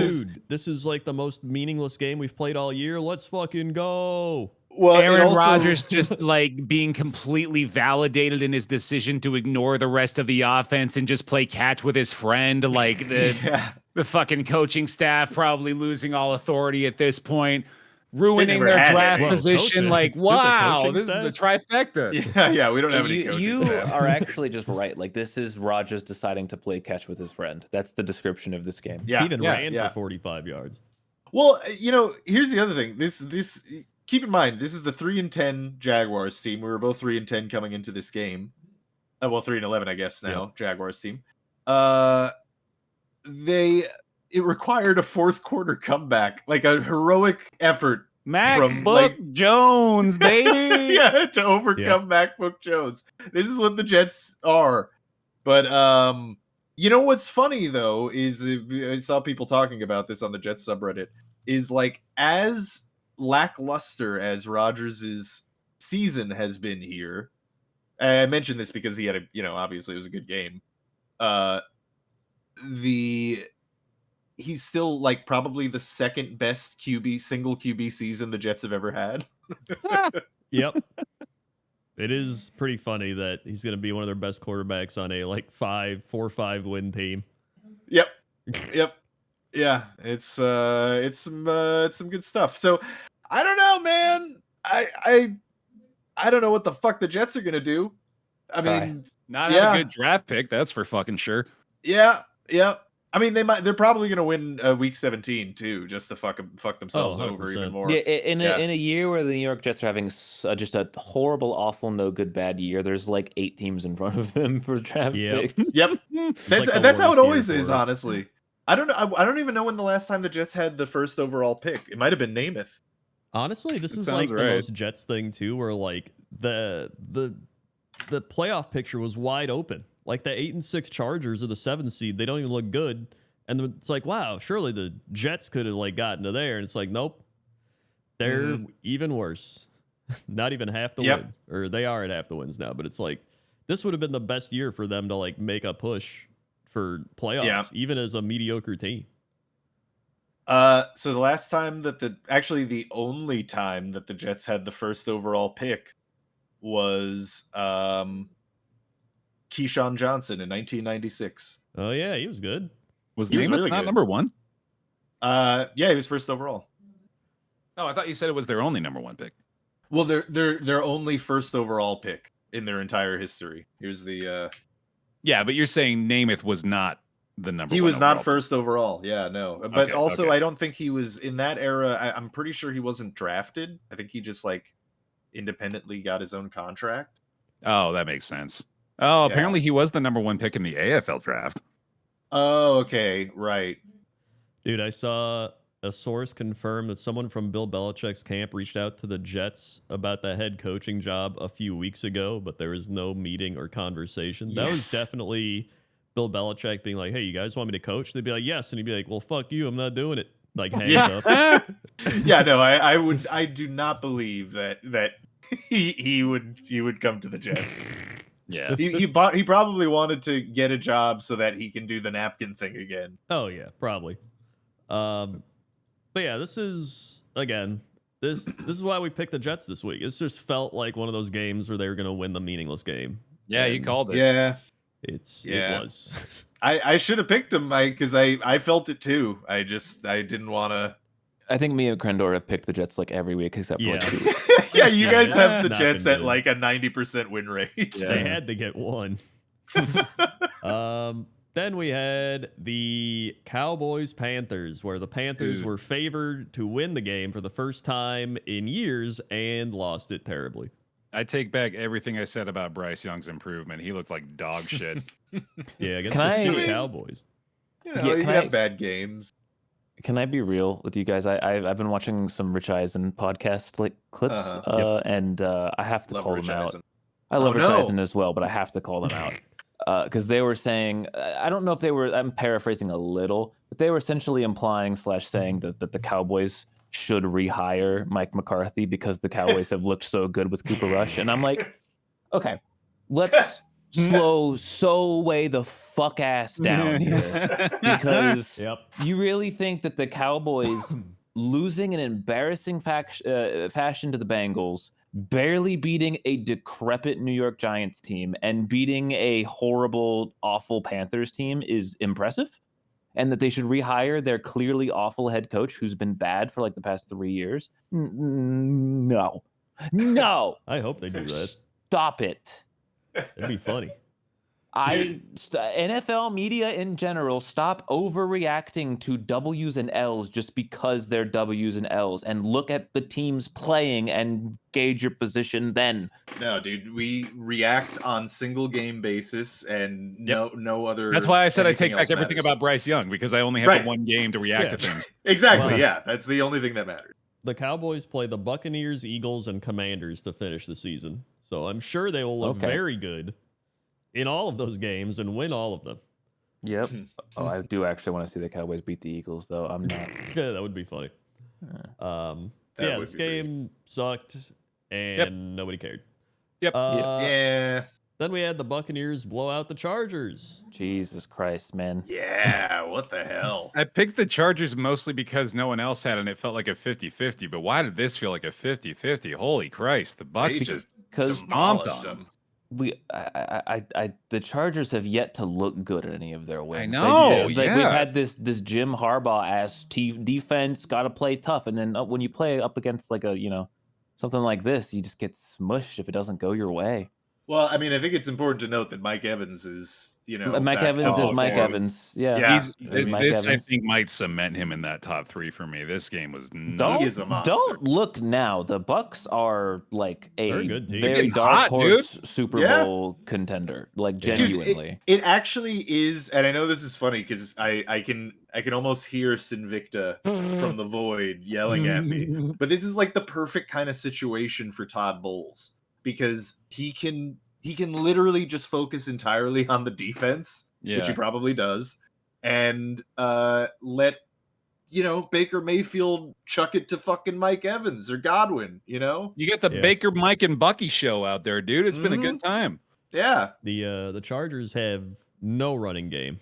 This is like the most meaningless game we've played all year. Let's fucking go. Well, Aaron Rodgers just like being completely validated in his decision to ignore the rest of the offense and just play catch with his friend. Like yeah. the fucking coaching staff probably losing all authority at this point, ruining never their had draft any. Whoa, position. coaching. Like, There's a wow, coaching this is the trifecta. Yeah, we don't have any coaching You staff. are actually just right. Like, this is Rodgers deciding to play catch with his friend. That's the description of this game. Yeah. He even yeah, ran yeah. for 45 yards. Well, here's the other thing. This keep in mind, this is the 3-10 Jaguars team. We were both 3-10 coming into this game. Well, 3-11, I guess now. Jaguars team. It required a fourth quarter comeback, like a heroic effort. MacBook Jones, baby. Yeah, to overcome MacBook Jones. This is what the Jets are. But what's funny though is I saw people talking about this on the Jets subreddit. Is like as lackluster as Rodgers' season has been here. I mentioned this because he had obviously it was a good game. He's still like probably the second best single QB season the Jets have ever had. Yep. It is pretty funny that he's going to be one of their best quarterbacks on a like 4-5 win team. Yep. Yeah, it's some good stuff. So I don't know, man. I don't know what the fuck the Jets are gonna do. I mean, Not have a good draft pick, that's for fucking sure. yeah. I mean, they're probably gonna win week 17 too, just to fuck themselves over 100%. even more. Yeah, in a year where the New York Jets are having just a horrible, awful, no good, bad year, there's like 8 teams in front of them for draft Yep. picks. Yep. like the That's how it worst always year is, for it. honestly. I don't know. I don't even know when the last time the Jets had the first overall pick. It might have been Namath. Honestly, this That is like sounds the right. most Jets thing too, where like the playoff picture was wide open. Like the 8-6 Chargers or the 7 seed, they don't even look good. And it's like, wow, surely the Jets could have like gotten to there. And it's like, nope, they're even worse. Not even half the win, or they are at half the wins now. But it's like this would have been the best year for them to like make a push for playoffs, even as a mediocre team. So the last time that the only time that the Jets had the first overall pick was Keyshawn Johnson in 1996. Oh yeah, he was good. Was He was Namath really not good. number one? Yeah, he was first overall. Oh, I thought you said it was their only number one pick. Well, their only first overall pick in their entire history. Here's the Yeah, but you're saying Namath was not the number he one. was not overall first overall. Yeah, no. But Okay, also, okay. I don't think he was in that era. I'm pretty sure he wasn't drafted. I think he just like independently got his own contract. pick. Oh, that makes sense. Oh, Yeah. apparently he was the number 1 pick in the AFL draft. Oh, okay, right. Dude, I saw a source confirm that someone from Bill Belichick's camp reached out to the Jets about the head coaching job a few weeks ago, but there was no meeting or conversation. That was Yes. definitely Bill Belichick being like, hey, you guys want me to coach? They'd be like, yes. And he'd be like, well, fuck you. I'm not doing it. Like, hands up. Yeah, no, I do not believe that he would come to the Jets. Yeah. He probably wanted to get a job so that he can do the napkin thing again. Oh, yeah, probably. But yeah, this is, again, this is why we picked the Jets this week. It's just felt like one of those games where they were going to win the meaningless game. Yeah, you And called it. Yeah, It Yeah. was. I should have picked him, because I felt it too. I didn't want to. I think me and Krendor have picked the Jets like every week except for like Yeah. 2 weeks. Yeah, you Yeah, guys it's have the not Jets been at good. like a 90% win rate. Yeah. They had to get one. Then we had the Cowboys Panthers, where the Panthers Dude. were favored to win the game for the first time in years and lost it terribly. I take back everything I said about Bryce Young's improvement. He looked like dog shit. Yeah, against Can the I- shitty Cowboys. You know, Yeah, you can can I- have bad games. Can I be real with you guys? I've been watching some Rich Eisen podcast like clips, Uh-huh. and I have to Love call Rich them out. Eisen. I love Oh, Rich no. Eisen as well, but I have to call them out because they were saying, I don't know if they were. I'm paraphrasing a little, but they were essentially implying / saying that the Cowboys should rehire Mike McCarthy because the Cowboys have looked so good with Cooper Rush, and I'm like, okay, let's slow way the fuck ass down here. Because Yep. you really think that the Cowboys losing in embarrassing fashion to the Bengals, barely beating a decrepit New York Giants team, and beating a horrible, awful Panthers team is impressive? And that they should rehire their clearly awful head coach who's been bad for like the past 3 years? No. No. I hope they do that. Stop it. It'd be funny. NFL media in general, stop overreacting to W's and L's just because they're W's and L's, and look at the teams playing and gauge your position then. No, dude, we react on single game basis and no other. That's why I said I anything take back else everything matters. about Bryce Young, because I only have Right. the one game to react to Yeah. things. Exactly, Wow. yeah. That's the only thing that matters. The Cowboys play the Buccaneers, Eagles, and Commanders to finish the season. So I'm sure they will look Okay. very good in all of those games and win all of them. Yep. Oh, I do actually want to see the Cowboys beat the Eagles, though. I'm not. Yeah, that would be funny. That Yeah, would this be pretty game sucked and nobody cared. Yep. Yeah. Then we had the Buccaneers blow out the Chargers. Jesus Christ, man. Yeah, what the hell? I picked the Chargers mostly because no one else had, and it felt like a 50-50. But why did this feel like a 50-50? Holy Christ. The Bucs They just 'cause stomped demolished on them. The Chargers have yet to look good at any of their wins. know, We've yeah. had this Jim Harbaugh ass defense, got to play tough, and then when you play up against like something like this, you just get smushed if it doesn't go your way. Well, I mean, I think it's important to note that Mike Evans is, Mike back Evans to is full Mike form. Evans. Yeah, Yeah. This, Mike this I Evans. think, might cement him in that top 3 for me. This game was Don't nuts. He is a monster. don't look now. The Bucks are like They're a a good team. very Getting dark hot, horse Super Yeah. Bowl contender. Like Dude, genuinely. It actually is, and I know this is funny because I can almost hear Sinvicta from the void yelling at me. But this is like the perfect kind of situation for Todd Bowles because he can literally just focus entirely on the defense, which he Yeah. probably does, and let Baker Mayfield chuck it to fucking Mike Evans or Godwin. You got the Yeah. Baker, Mike, and Bucky show out there, dude. It's been a good time. Yeah. The Chargers have no running game.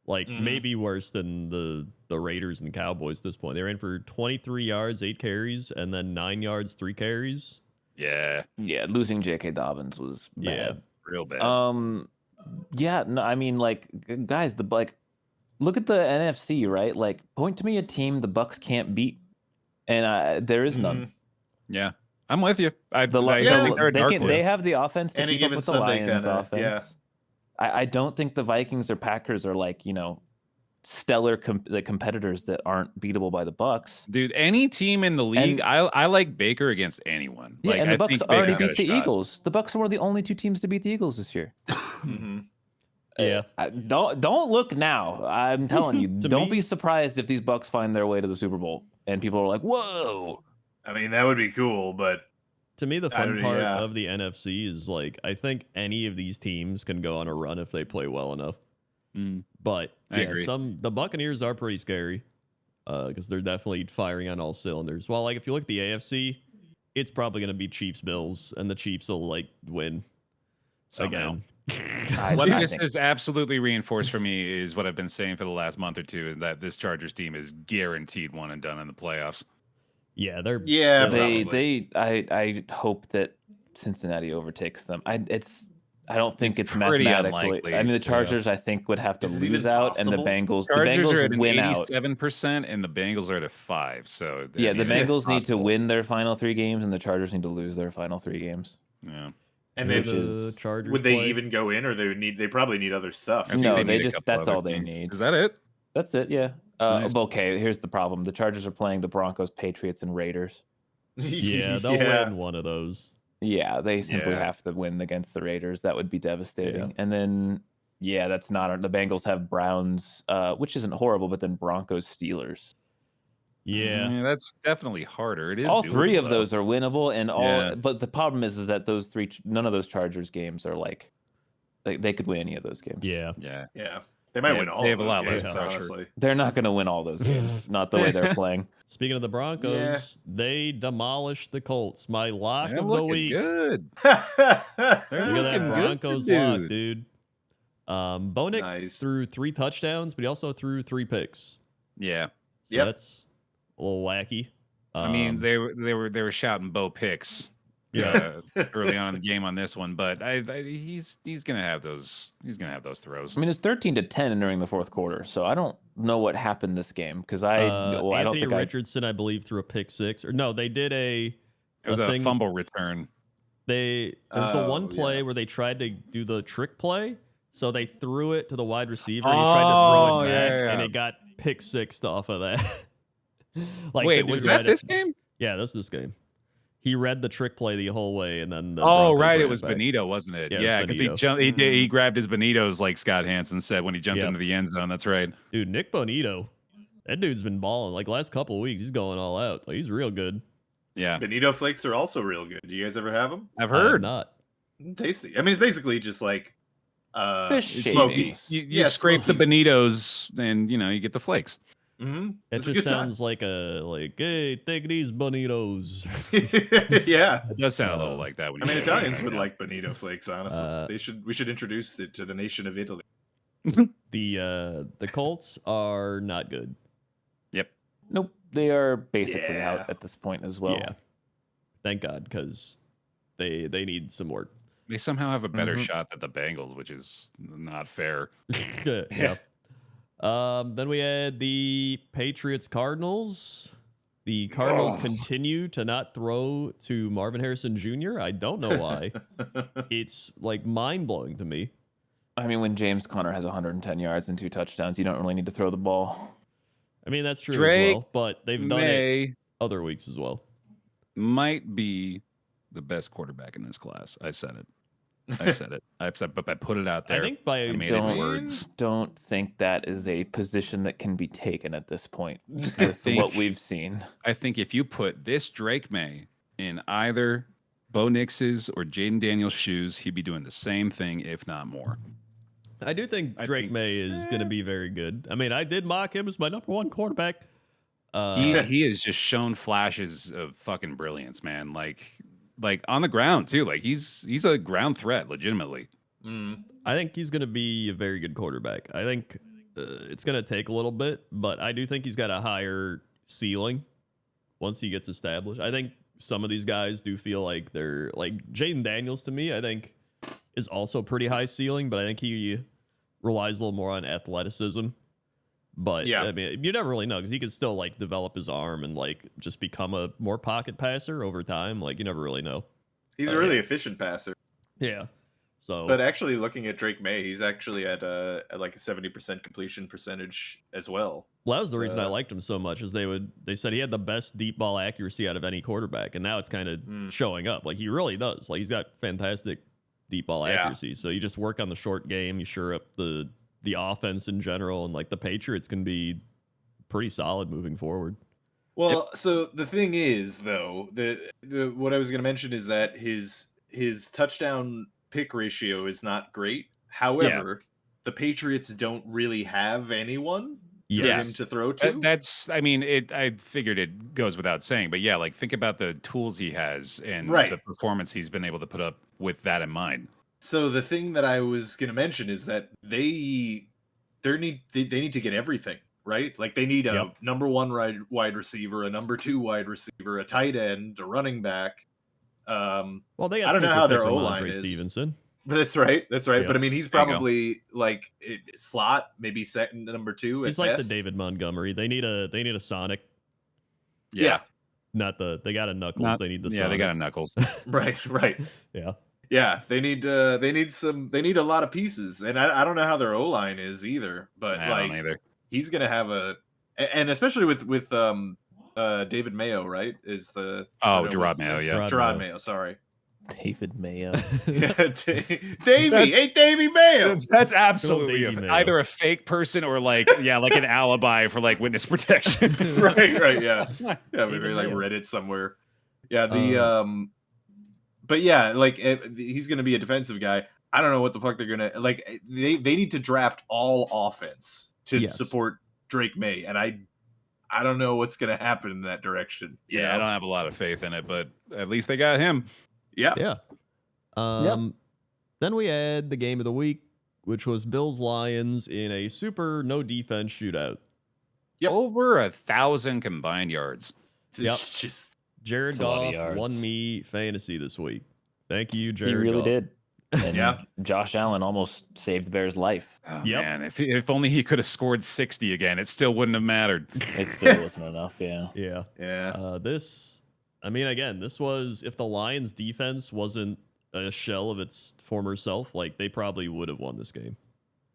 Like Mhm. maybe worse than the Raiders and Cowboys at this point. They ran for 23 yards, 8 carries, and then 9 yards, 3 carries. Yeah. Yeah, losing J.K. Dobbins was bad. Yeah. Real bad. Yeah, no, I mean, like, guys, look at the NFC, right? Like, point to me a team the Bucks can't beat, and there is none. Yeah. I'm with you. I The, think they're a dark horse. they have the offense to Any keep up given with the Sunday Lions kinda, offense. yeah. I don't think the Vikings or Packers are like stellar competitors that aren't beatable by the Bucks. Dude, any team in the league, And- I like Baker against anyone. Yeah, Like, and the I Bucks think already Baker's got beat a the shot. Eagles. The Bucks were the only 2 teams to beat the Eagles this year. Mhm. Yeah. Don't look now. I'm telling you, To don't me- be surprised if these Bucks find their way to the Super Bowl and people are like, "Whoa!" I mean, that would be cool, but To me, the I fun don't- part yeah. of the NFC is like I think any of these teams can go on a run if they play well enough. Mm. But I yeah, agree. the Buccaneers are pretty scary because they're definitely firing on all cylinders. Well, like if you look at the AFC, it's probably going to be Chiefs Bills, and the Chiefs will like win Somehow. again. What I this think- has absolutely reinforced for me is what I've been saying for the last month or two, is that this Chargers team is guaranteed one and done in the playoffs. Yeah, they're Yeah, they're- probably. I hope that Cincinnati overtakes them. I don't think It's it's pretty mathematically. unlikely. I mean, the Yeah. Chargers I think would have to Is it lose even out, and the possible? Bengals Chargers are at an win out. 87%, and the Bengals are at a 5. So Yeah, the I mean, it's Bengals need to possible. win their final 3 games, and the Chargers need to lose their final 3 games. Yeah. And who then which the is- Chargers would they play? even go in, or they probably need other stuff? I think No, they they need a just- couple that's other all they things. need. Is that it? That's it. Yeah. Nice. Okay. Here's the problem: the Chargers are playing the Broncos, Patriots, and Raiders. Yeah, they'll win one of those. Yeah, they simply Yeah. have to win against the Raiders. That would be devastating. Yeah. And then, yeah, that's not the Bengals have Browns, which isn't horrible, but then Broncos, Steelers. Yeah, That's definitely harder. It is All 3 doable, of though. those are winnable, and all. Yeah. But the problem is that those 3, none of those Chargers games are like, they could win any of those games. yeah. Yeah. Yeah, they might Yeah, win all. they of have a those lot less games, pressure. honestly. They're not going to win all those games. Not the way they're playing. Speaking of the Broncos, they demolished the Colts. My lock They're of the looking week. good. They're Look at that looking good, Broncos dude. lock, dude. Bo Nix Nice. threw 3 touchdowns, but he also threw 3 picks. Yeah. So Yep. that's a little wacky. I mean, they were shouting Bo picks early on in the game on this one, but he's gonna have those throws. I mean, it's 13-10 during the 4th quarter, so I don't know what happened this game because I don't Anthony think Richardson, I believe, threw a pick 6. Or no, they did It was a thing- fumble return. There's the one Oh, play yeah. where they tried to do the trick play, so they threw it to the wide receiver. And he tried to throw Oh, it yeah, back, yeah. and it got pick 6 off of that. Like, Wait, the dude was read that it- this game? Yeah, that's this game. He read the trick play the whole way, and then the Oh, Broncos right, ran it was back. Benito, wasn't it? Yeah, it was Yeah, because he Benito. jumped. He grabbed his Benitos like Scott Hansen said when he jumped Yep. into the end zone. That's right. Dude, Nick Bonito, that dude's been balling. Like last couple of weeks, he's going all out. Like he's real good. Yeah, Benito flakes are also real good. Do you guys ever have them? I've I have heard. not. Tasty. I mean, it's basically just like Fish smoky. shavings. You Yeah, scrape smoky. the Benitos, and you get the flakes. Mm-hmm. That just sounds like hey, take these Bonitos. Yeah. It does sound a little like that. When I mean, you say it. Italians would like Benito flakes. Honestly, we should introduce it to the nation of Italy. The Colts are not good. Yep. Nope, they are basically Yeah. out at this point as well. Yeah. Thank God, because they need some work. They somehow have a better Mhm. shot than the Bengals, which is not fair. Yeah. Then we had the Patriots Cardinals. The Cardinals continue to not throw to Marvin Harrison Jr. I don't know why. It's like mind blowing to me. I mean, when James Conner has 110 yards and 2 touchdowns, you don't really need to throw the ball. I mean, that's true Drake as well, but they've done it May other weeks as well. might be the best quarterback in this class. I said it. I said it. I put it out there. I think by I made it in don't- words. Don't think that is a position that can be taken at this point I with think what we've seen. I think if you put this Drake May in either Bo Nix's or Jaden Daniels' shoes, he'd be doing the same thing, if not more. I do think I Drake think- May is going to be very good. I mean, I did mock him as my number 1 quarterback. He has just shown flashes of fucking brilliance, man. Like on the ground too. Like he's a ground threat, legitimately. Mm. I think he's going to be a very good quarterback. I think it's going to take a little bit, but I do think he's got a higher ceiling once he gets established. I think some of these guys do feel like they're like Jaden Daniels to me, I think is also pretty high ceiling, but I think he relies a little more on athleticism. But Yeah. I mean, you never really know because he could still like develop his arm and like just become a more pocket passer over time. Like you never really know. He's Oh, a really yeah. efficient passer. Yeah. So, But actually, looking at Drake May, he's actually at like a 70% completion percentage as well. well, that was the reason I So- liked him so much. Is they said he had the best deep ball accuracy out of any quarterback, and now it's kind of showing up. Like he really does. Like he's got fantastic deep ball accuracy. So you just work on the short game, you shore up the offense in general, and like the Patriots can be pretty solid moving forward. Well, so the thing is, though, the what I was going to mention is that his touchdown pick ratio is not great. However, the Patriots don't really have anyone for Yes. him to throw to. That's, I mean, I figured it goes without saying, but yeah, like think about the tools he has and Right. the performance he's been able to put up with that in mind. So the thing that I was going to mention is that they need to get everything, right? Like they need a Yep. number 1 wide receiver, a number 2 wide receiver, a tight end, a running back. Well, they got I don't know sleeper how their pick from O-line Andre is. Stevenson. That's right. That's right. Yeah. But I mean, he's There you go. probably like slot, maybe second number 2. He's at like best. the David Montgomery. They need a Sonic, Yeah. not they got a Knuckles. Not- they need the yeah, Sonic. they got a Knuckles. Right. Right. Yeah. Yeah. They need a lot of pieces, and I don't know how their O-line is either. But I like don't either. he's gonna have and especially with David Mayo, right? Is the I Oh, don't know Gerard what's Mayo, the- yeah. Gerard Mayo. Sorry. David Mayo. Yeah, Davey. That's- Hey, Davey Mayo. That's absolutely Davey Mayo. either a fake person or like like an alibi for like witness protection. Right. Yeah. Yeah. Maybe David like Mayo. Reddit somewhere. Yeah. But yeah, like he's gonna be a defensive guy. I don't know what the fuck they're gonna like. They need to draft all offense to Yes. support Drake May, and I don't know what's gonna happen in that direction. you Yeah, I know? don't have a lot of faith in it, but at least they got him. Yeah. Yeah. Then we had the game of the week, which was Bills Lions in a super no defense shootout. Yep. Over 1,000 combined yards. Yep. It's just Jared That's a lot of Goff yards. won me fantasy this week. Thank you, He Jared. really Goff. did. And Yeah. Josh Allen almost saved the Bears' life. Oh, Yep. man, if only he could have scored 60 again, it still wouldn't have mattered. It still wasn't enough. Yeah. Yeah. yeah. This was if the Lions defense wasn't a shell of its former self, like they probably would have won this game.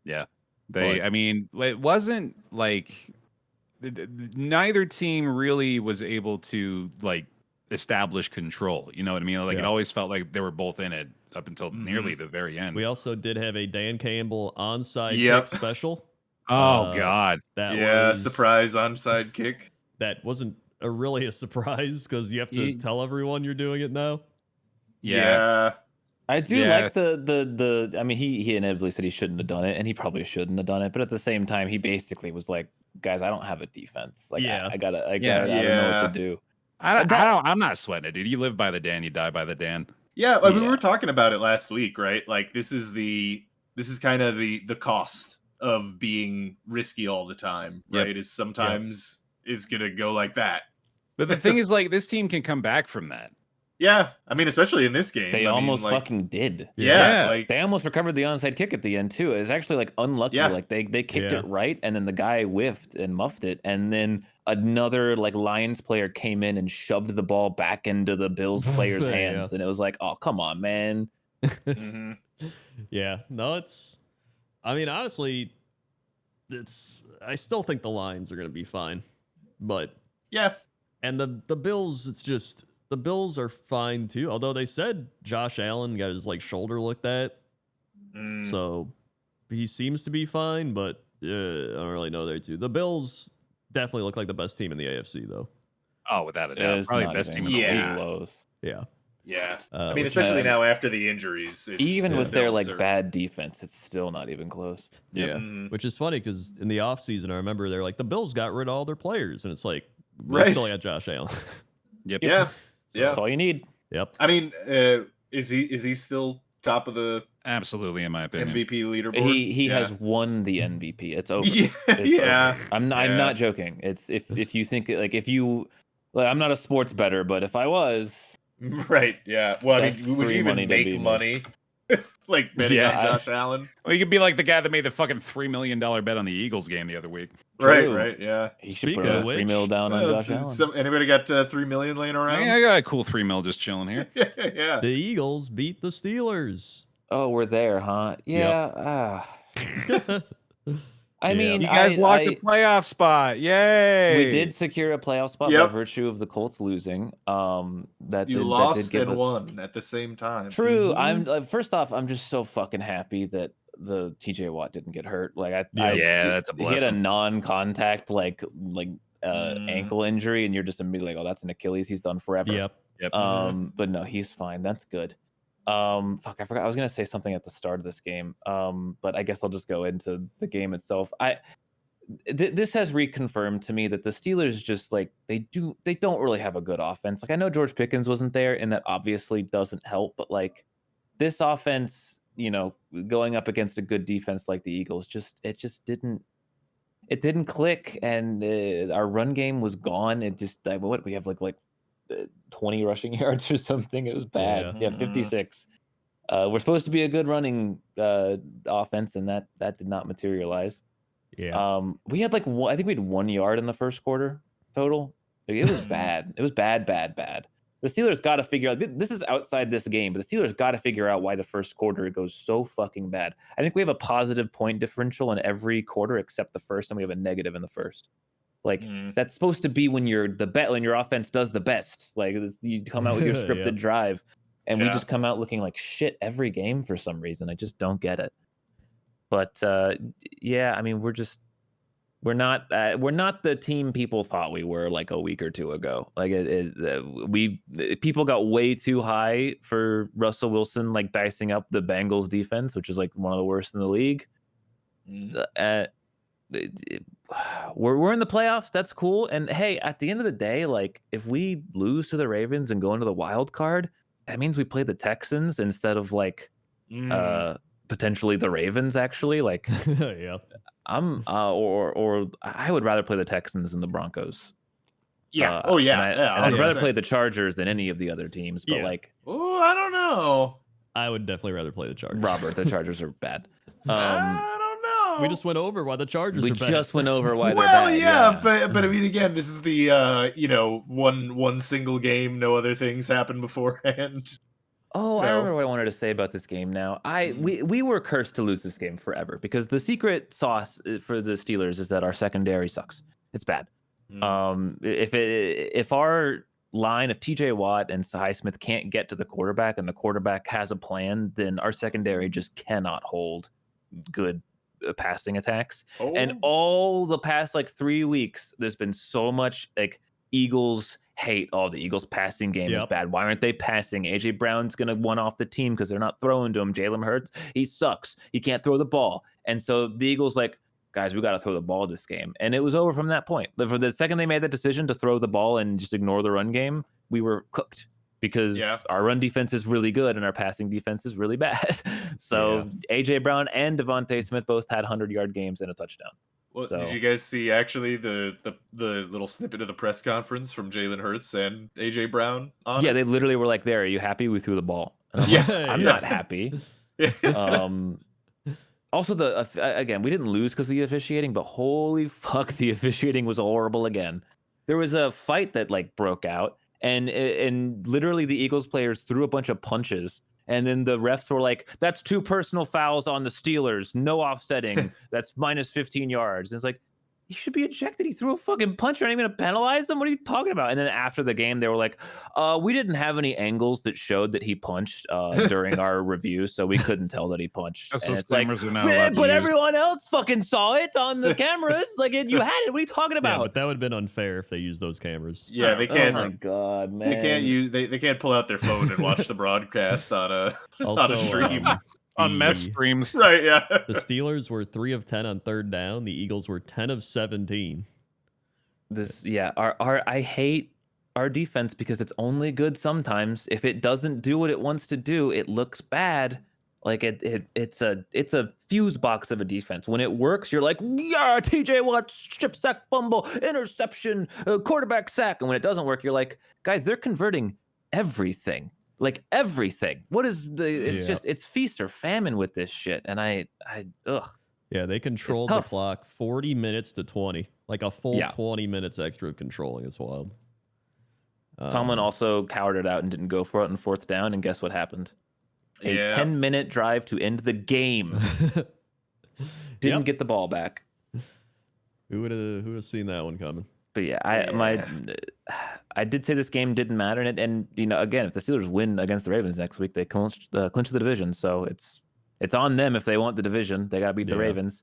Yeah. But- I mean, it wasn't like neither team really was able to like establish control. You know what I mean? Like it Yeah. always felt like they were both in it up until Mhm. nearly the very end. We also did have a Dan Campbell onside Yep. kick special. Oh God. That Yeah. was Surprise onside kick. That wasn't really a surprise because you have to Ye- tell everyone you're doing it now. Yeah. I do Yeah. like the I mean he inevitably said he shouldn't have done it, and he probably shouldn't have done it, but at the same time he basically was like, guys, I don't have a defense. Like Yeah. I gotta I Yeah. don't know Yeah. what to do. I'm not sweating it, dude. You live by the Dan, you die by the Dan. Yeah, I mean, we Yeah. were talking about it last week, right? Like this is kind of the cost of being risky all the time, Yep. right? Is sometimes it's gonna go like that. But the thing is, like, this team can come back from that. Yeah, I mean, especially in this game, They I mean, almost like, fucking did. yeah, Yeah. like They almost recovered the onside kick at the end too. It's actually like unlucky. Yeah. Like they kicked Yeah. it right, and then the guy whiffed and muffed it, and then another like Lions player came in and shoved the ball back into the Bills player's Yeah. hands, and it was like, oh come on, man. mhm. Yeah, no, I mean, honestly, I still think the Lions are going to be fine, but yeah, and the Bills, the Bills are fine too. Although they said Josh Allen got his like shoulder looked at, Mm. so he seems to be fine, but I don't really know there too. The Bills definitely look like the best team in the AFC though. Oh, without a doubt. It's Probably not best even team in the Yeah. league. close. Yeah, yeah. I mean, which especially is- now after the injuries, it's, Even the with their Bills like are- bad defense, it's still not even close. Yeah, Mhm. which is funny because in the offseason, I remember they're like the Bills got rid of all their players, and it's like they Right. still got Josh Allen. Yep. Yeah, yeah. That's all you need. Yep. I mean, is he still top of the Absolutely, in my opinion. MVP leaderboard? He Yeah. has won the MVP. It's over. Yeah, It's yeah. over. I'm Yeah. not joking. It's if you think like if you like, I'm not a sports bettor, but if I was, Right, yeah. Well, I That's mean, would free you even money to be make made. money? Like betting Yeah. on Josh Allen? Well, you could be like the guy that made the fucking $3 million bet on the Eagles game the other week. Right, True. right, yeah. he should Speaking put of a which, 3 mil down on Well, Josh Allen. Anybody got 3 million laying around? I got a cool $3 million just chilling here. yeah. The Eagles beat the Steelers. Oh, we're there, huh? Yeah. I Yeah. mean, You guys locked a playoff spot. Yay! we did secure a playoff spot by Yep. virtue of the Colts losing. That You did lost give and us won at the same time. True. Mhm. I'm first off, I'm just so fucking happy that the TJ Watt didn't get hurt. Like Yeah, that's a he had a blessing. non-contact Mm. ankle injury, and you're just immediately like, oh, that's an Achilles. He's done forever. Yep. But no, he's fine. That's good. Fuck, I forgot. I was gonna say something at the start of this game. But I guess I'll just go into the game itself. This has reconfirmed to me that the Steelers just like they don't really have a good offense. Like I know George Pickens wasn't there, and that obviously doesn't help. But like this offense, going up against a good defense like the Eagles, it just didn't click, and our run game was gone. It just what we have like 20 rushing yards or something. It was bad. Yeah, Mhm. 56. We're supposed to be a good running offense, and that did not materialize. Yeah. We had like I think we had 1 yard in the first quarter total. Like, it was bad. It was bad. The Steelers got to figure out. This is outside this game, but the Steelers got to figure out why the first quarter goes so fucking bad. I think we have a positive point differential in every quarter except the first, and we have a negative in the first. Like that's supposed to be when when your offense does the best. Like you come out with your scripted Yep. drive, and we Yeah. just come out looking like shit every game for some reason. I just don't get it. But yeah, I mean, we're not the team people thought we were like a week or two ago. Like people got way too high for Russell Wilson, like dicing up the Bengals defense, which is like one of the worst in the league. Mm. We're in the playoffs. That's cool. And hey, at the end of the day, like if we lose to the Ravens and go into the wild card, that means we play the Texans instead of like potentially the Ravens. Actually, like Yeah. or I would rather play the Texans than the Broncos. Yeah. And I'd Yeah, rather 100%. play the Chargers than any of the other teams. But Yeah. like Oh, I don't know. I would definitely rather play the Chargers. Robert, the Chargers are bad. I don't know. We just went over why the Chargers We are bad. just went over why they're Well, bad. yeah, but I mean, again, this is the one single game, no other things happened beforehand. Oh, I No. remember what I wanted to say about this game now. We were cursed to lose this game forever because the secret sauce for the Steelers is that our secondary sucks. It's bad. If our line of TJ Watt and Highsmith can't get to the quarterback and the quarterback has a plan, then our secondary just cannot hold good passing attacks. And all the past like 3 weeks, there's been so much like Eagles hate. Oh, the Eagles passing game is bad. Why aren't they passing? AJ Brown's gonna one off the team because they're not throwing to him. Jalen Hurts, he sucks. He can't throw the ball. And so the Eagles like, guys, we got to throw the ball this game. And it was over from that point. For the second they made that decision to throw the ball and just ignore the run game, we were cooked because our run defense is really good and our passing defense is really bad. So AJ Brown and Devontae Smith both had 100-yard games and a touchdown. Well, So- did you guys see actually the little snippet of the press conference from Jalen Hurts and AJ Brown on Yeah, it? they literally were like, "There, are you happy we threw the ball?" And I'm like, I'm Yeah. not happy. Also, again, we didn't lose because of the officiating, but holy fuck, the officiating was horrible again. There was a fight that like broke out, and literally the Eagles players threw a bunch of punches, and then the refs were like, "That's 2 personal fouls on the Steelers, no offsetting. That's minus 15 yards." And it's like, he should be ejected. He threw a fucking punch. You're not even gonna penalize him? What are you talking about? And then after the game, they were like, we didn't have any angles that showed that he punched during our review, so we couldn't tell that he punched. Just And those it's like, cameras are not "Man, allowed to but use." everyone else fucking saw it on the cameras. Like, you had it. What are you talking Yeah, about? but that would have been unfair if they used those cameras. Yeah, they Oh can't. my god, man. They can't use. They can't pull out their phone and watch the broadcast on a Also, stream. On meth the- streams. Right? Yeah. The Steelers were 3 of 10 on third down. The Eagles were 10 of 17. I hate our defense because it's only good sometimes. If it doesn't do what it wants to do, it looks bad. Like it's a fuse box of a defense. When it works, you're like, yeah, TJ Watt, strip sack, fumble, interception, quarterback sack. And when it doesn't work, you're like, guys, they're converting everything. Like everything. What is it's feast or famine with this shit. And ugh. Yeah, they controlled the tough. clock 40 minutes to 20. Like a full Yeah. 20 minutes extra of controlling. It's wild. Tomlin also cowered it out and didn't go for it on 4th down. And guess what happened? A 10-minute drive to end the game. Didn't get the ball back. Who would have seen that one coming? But yeah, I did say this game didn't matter, and you know, again, if the Steelers win against the Ravens next week, they clinch the division. So it's on them if they want the division. They got to beat the Ravens.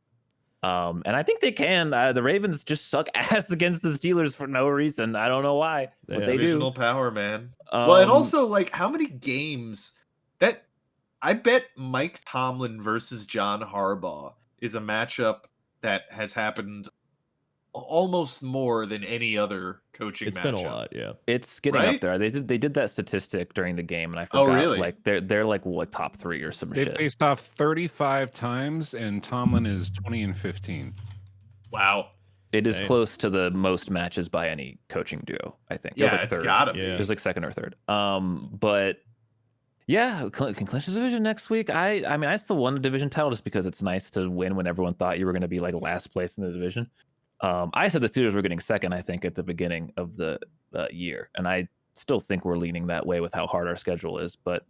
And I think they can. The Ravens just suck ass against the Steelers for no reason. I don't know why, but they do. Divisional power, man. Well, and also, like, how many games that I bet Mike Tomlin versus John Harbaugh is a matchup that has happened almost more than any other coaching matchup. It's been a lot, yeah. It's getting up there. They did that statistic during the game, and I forgot. Oh, really? Like they're like what, top 3 or some shit. They faced off 35 times, and Tomlin is 20-15. Wow. It is close to the most matches by any coaching duo, I think. Yeah, it was like it's third. gotta be. Yeah. It was like second or third. But yeah, can clinch the division next week. I mean, I still won the division title just because it's nice to win when everyone thought you were going to be like last place in the division. I said the Steelers were getting second, I think, at the beginning of the year, and I still think we're leaning that way with how hard our schedule is. But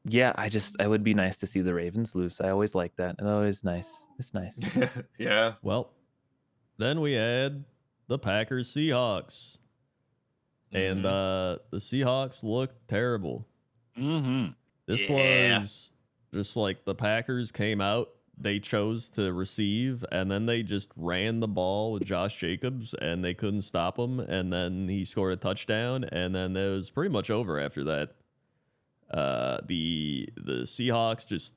yeah, it would be nice to see the Ravens lose. I always like that. It's always nice. It's nice. Yeah. Well, then we had the Packers Seahawks. And the Seahawks looked terrible. This was just like the Packers came out, they chose to receive, and then they just ran the ball with Josh Jacobs, and they couldn't stop him. And then he scored a touchdown, and then it was pretty much over after that. The Seahawks just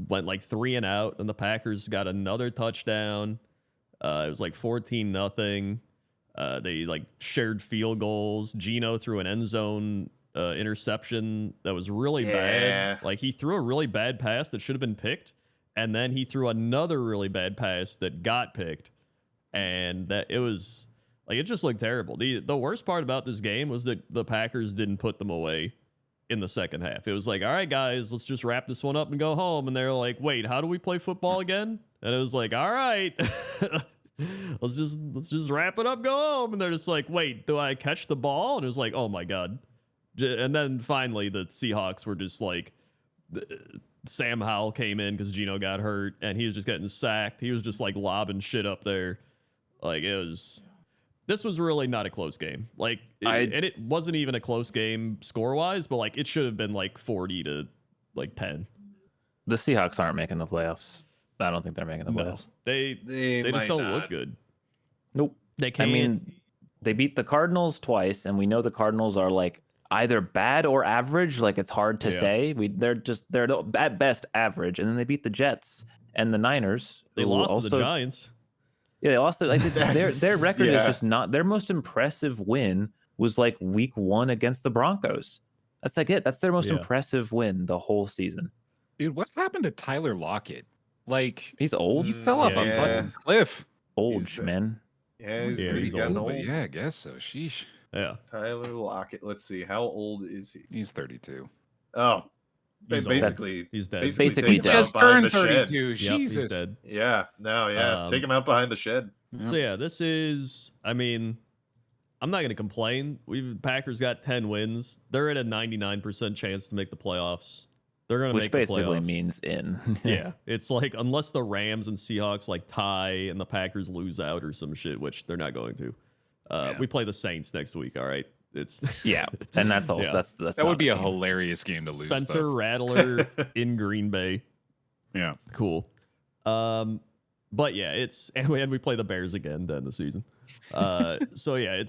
went like 3 and out, and the Packers got another touchdown. It was like 14-0. They like shared field goals. Geno threw an end zone interception that was really bad. Like he threw a really bad pass that should have been picked, and then he threw another really bad pass that got picked, and that it was like it just looked terrible. The worst part about this game was that the Packers didn't put them away in the second half. It was like, all right, guys, let's just wrap this one up and go home. And they're like, wait, how do we play football again? And it was like, all right. let's just wrap it up, go home. And they're just like, wait, do I catch the ball? And it was like, oh my God. And then finally the Seahawks were just like, Sam Howell came in because Geno got hurt and he was just getting sacked. He was just like lobbing shit up there. Like this was really not a close game. Like, and it wasn't even a close game score wise, but like it should have been like 40 to like 10. The Seahawks aren't making the playoffs. I don't think they're making the playoffs. They just don't look good. Nope. They can't. I mean, they beat the Cardinals twice, and we know the Cardinals are like either bad or average. Like it's hard to say. They're at best average, and then they beat the Jets and the Niners. They lost to the Giants. Yeah, they lost. Their record is just not. Their most impressive win was like week 1 against the Broncos. That's like it. That's their most impressive win the whole season. Dude, what happened to Tyler Lockett? Like he's old. He fell off a fucking cliff. Old man. Yeah, he's old. But yeah, I guess so. Sheesh. Yeah. Tyler Lockett. Let's see. How old is he? He's 32. Oh, he's basically he's dead. Basically he just turned 32. Yep, Jesus. he's dead. Yeah. No. Yeah. Take him out behind the shed. Yep. So yeah, this is. I mean, I'm not gonna complain. Packers got 10 wins. They're at a 99% chance to make the playoffs. They're gonna make the playoffs. Which basically means in. Yeah, it's like unless the Rams and Seahawks like tie and the Packers lose out or some shit, which they're not going to. We play the Saints next week. All right, it's and that's also that's that would be a hilarious game to lose. Spencer Rattler in Green Bay. Yeah, cool. But yeah, and we play the Bears again then the season. So yeah,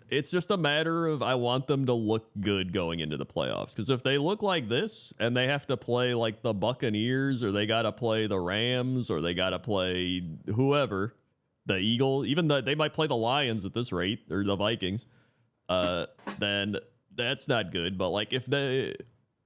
it's just a matter of I want them to look good going into the playoffs. Because if they look like this and they have to play like the Buccaneers or they got to play the Rams or they got to play whoever, the Eagle, even they might play the Lions at this rate or the Vikings, then that's not good. But like if they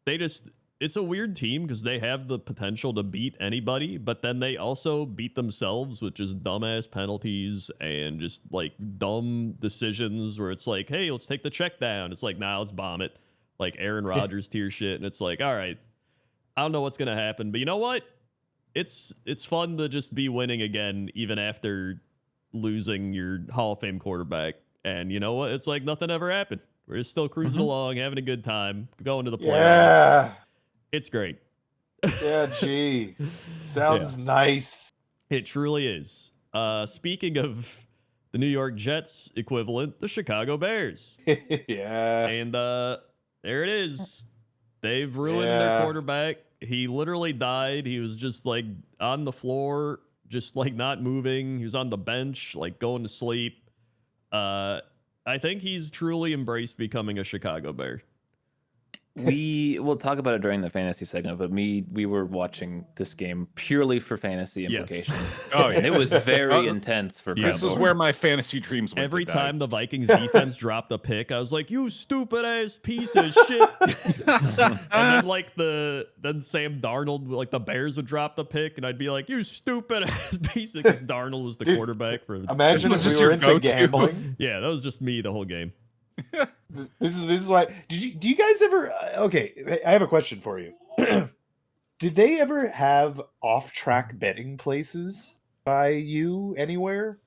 just, it's a weird team because they have the potential to beat anybody, but then they also beat themselves with just dumbass penalties and just like dumb decisions where it's like, hey, let's take the check down. It's like, nah, let's bomb it. Like Aaron Rodgers tier shit. And it's like, all right, I don't know what's going to happen, but you know what? It's fun to just be winning again, even after losing your Hall of Fame quarterback. And you know what? It's like nothing ever happened. We're just still cruising along, having a good time, going to the playoffs. Yeah. It's great. Yeah, gee. Sounds nice. It truly is. Speaking of the New York Jets equivalent, the Chicago Bears. Yeah. And there it is. They've ruined their quarterback. He literally died. He was just like on the floor, just like not moving. He was on the bench, like going to sleep. I think he's truly embraced becoming a Chicago Bear. We'll talk about it during the fantasy segment, but we were watching this game purely for fantasy implications. Oh, yeah. And it was very intense for This was Pablo. where my fantasy dreams went. Every to die. time the Vikings defense dropped a pick, I was like, "You stupid ass piece of shit!" And then then Sam Darnold, like the Bears would drop the pick, and I'd be like, "You stupid ass piece," because Darnold was the quararbative for. Imagine This if was we were your into go-to. gambling. Yeah, that was just me the whole game. This is why. Do you guys ever? Okay, I have a question for you. Did they ever have off-track betting places by you anywhere?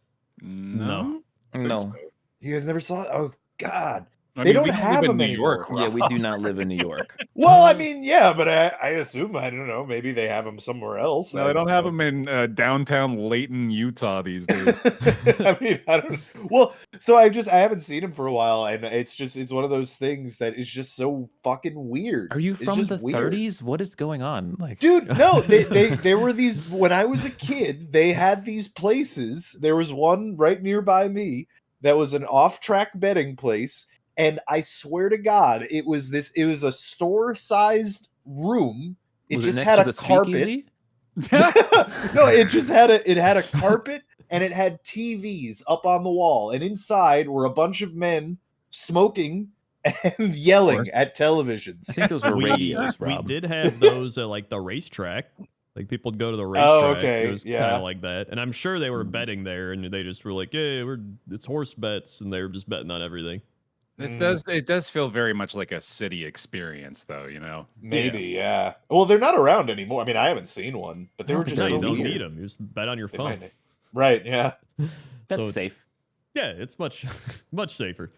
No. No. You guys never saw it? Oh God. I They mean, don't we have live in them New anymore. York. Yeah, we do not live in New York. Well, I mean, yeah, but I assume, I don't know, maybe they have them somewhere else. No, they don't have them in downtown Layton, Utah these days. I mean, I don't. Well, so I haven't seen him for a while, and it's one of those things that is just so fucking weird. Are you It's from just the weird. 30s? What is going on? Like, Dude, no, there were these when I was a kid. They had these places. There was one right nearby me that was an off-track betting place, and I swear to God, it was a store-sized room. It was just next had to a the carpet. speakeasy? No, it just had a carpet, and it had TVs up on the wall, and inside were a bunch of men smoking and yelling at I televisions. think those were radios, We Rob. did have those at like the racetrack. Like people would go to the racetrack. Oh, okay, It was kind yeah. of like that. And I'm sure they were betting there, and they just were like, "Yeah, it's horse bets," and they were just betting on everything. It does feel very much like a city experience, though. You know. Maybe, yeah. Well, they're not around anymore. I mean, I haven't seen one, but they were think just No, so you don't weird. need them. You just bet on your They phone. might- Right, yeah. That's it's- safe. Yeah, it's much much safer.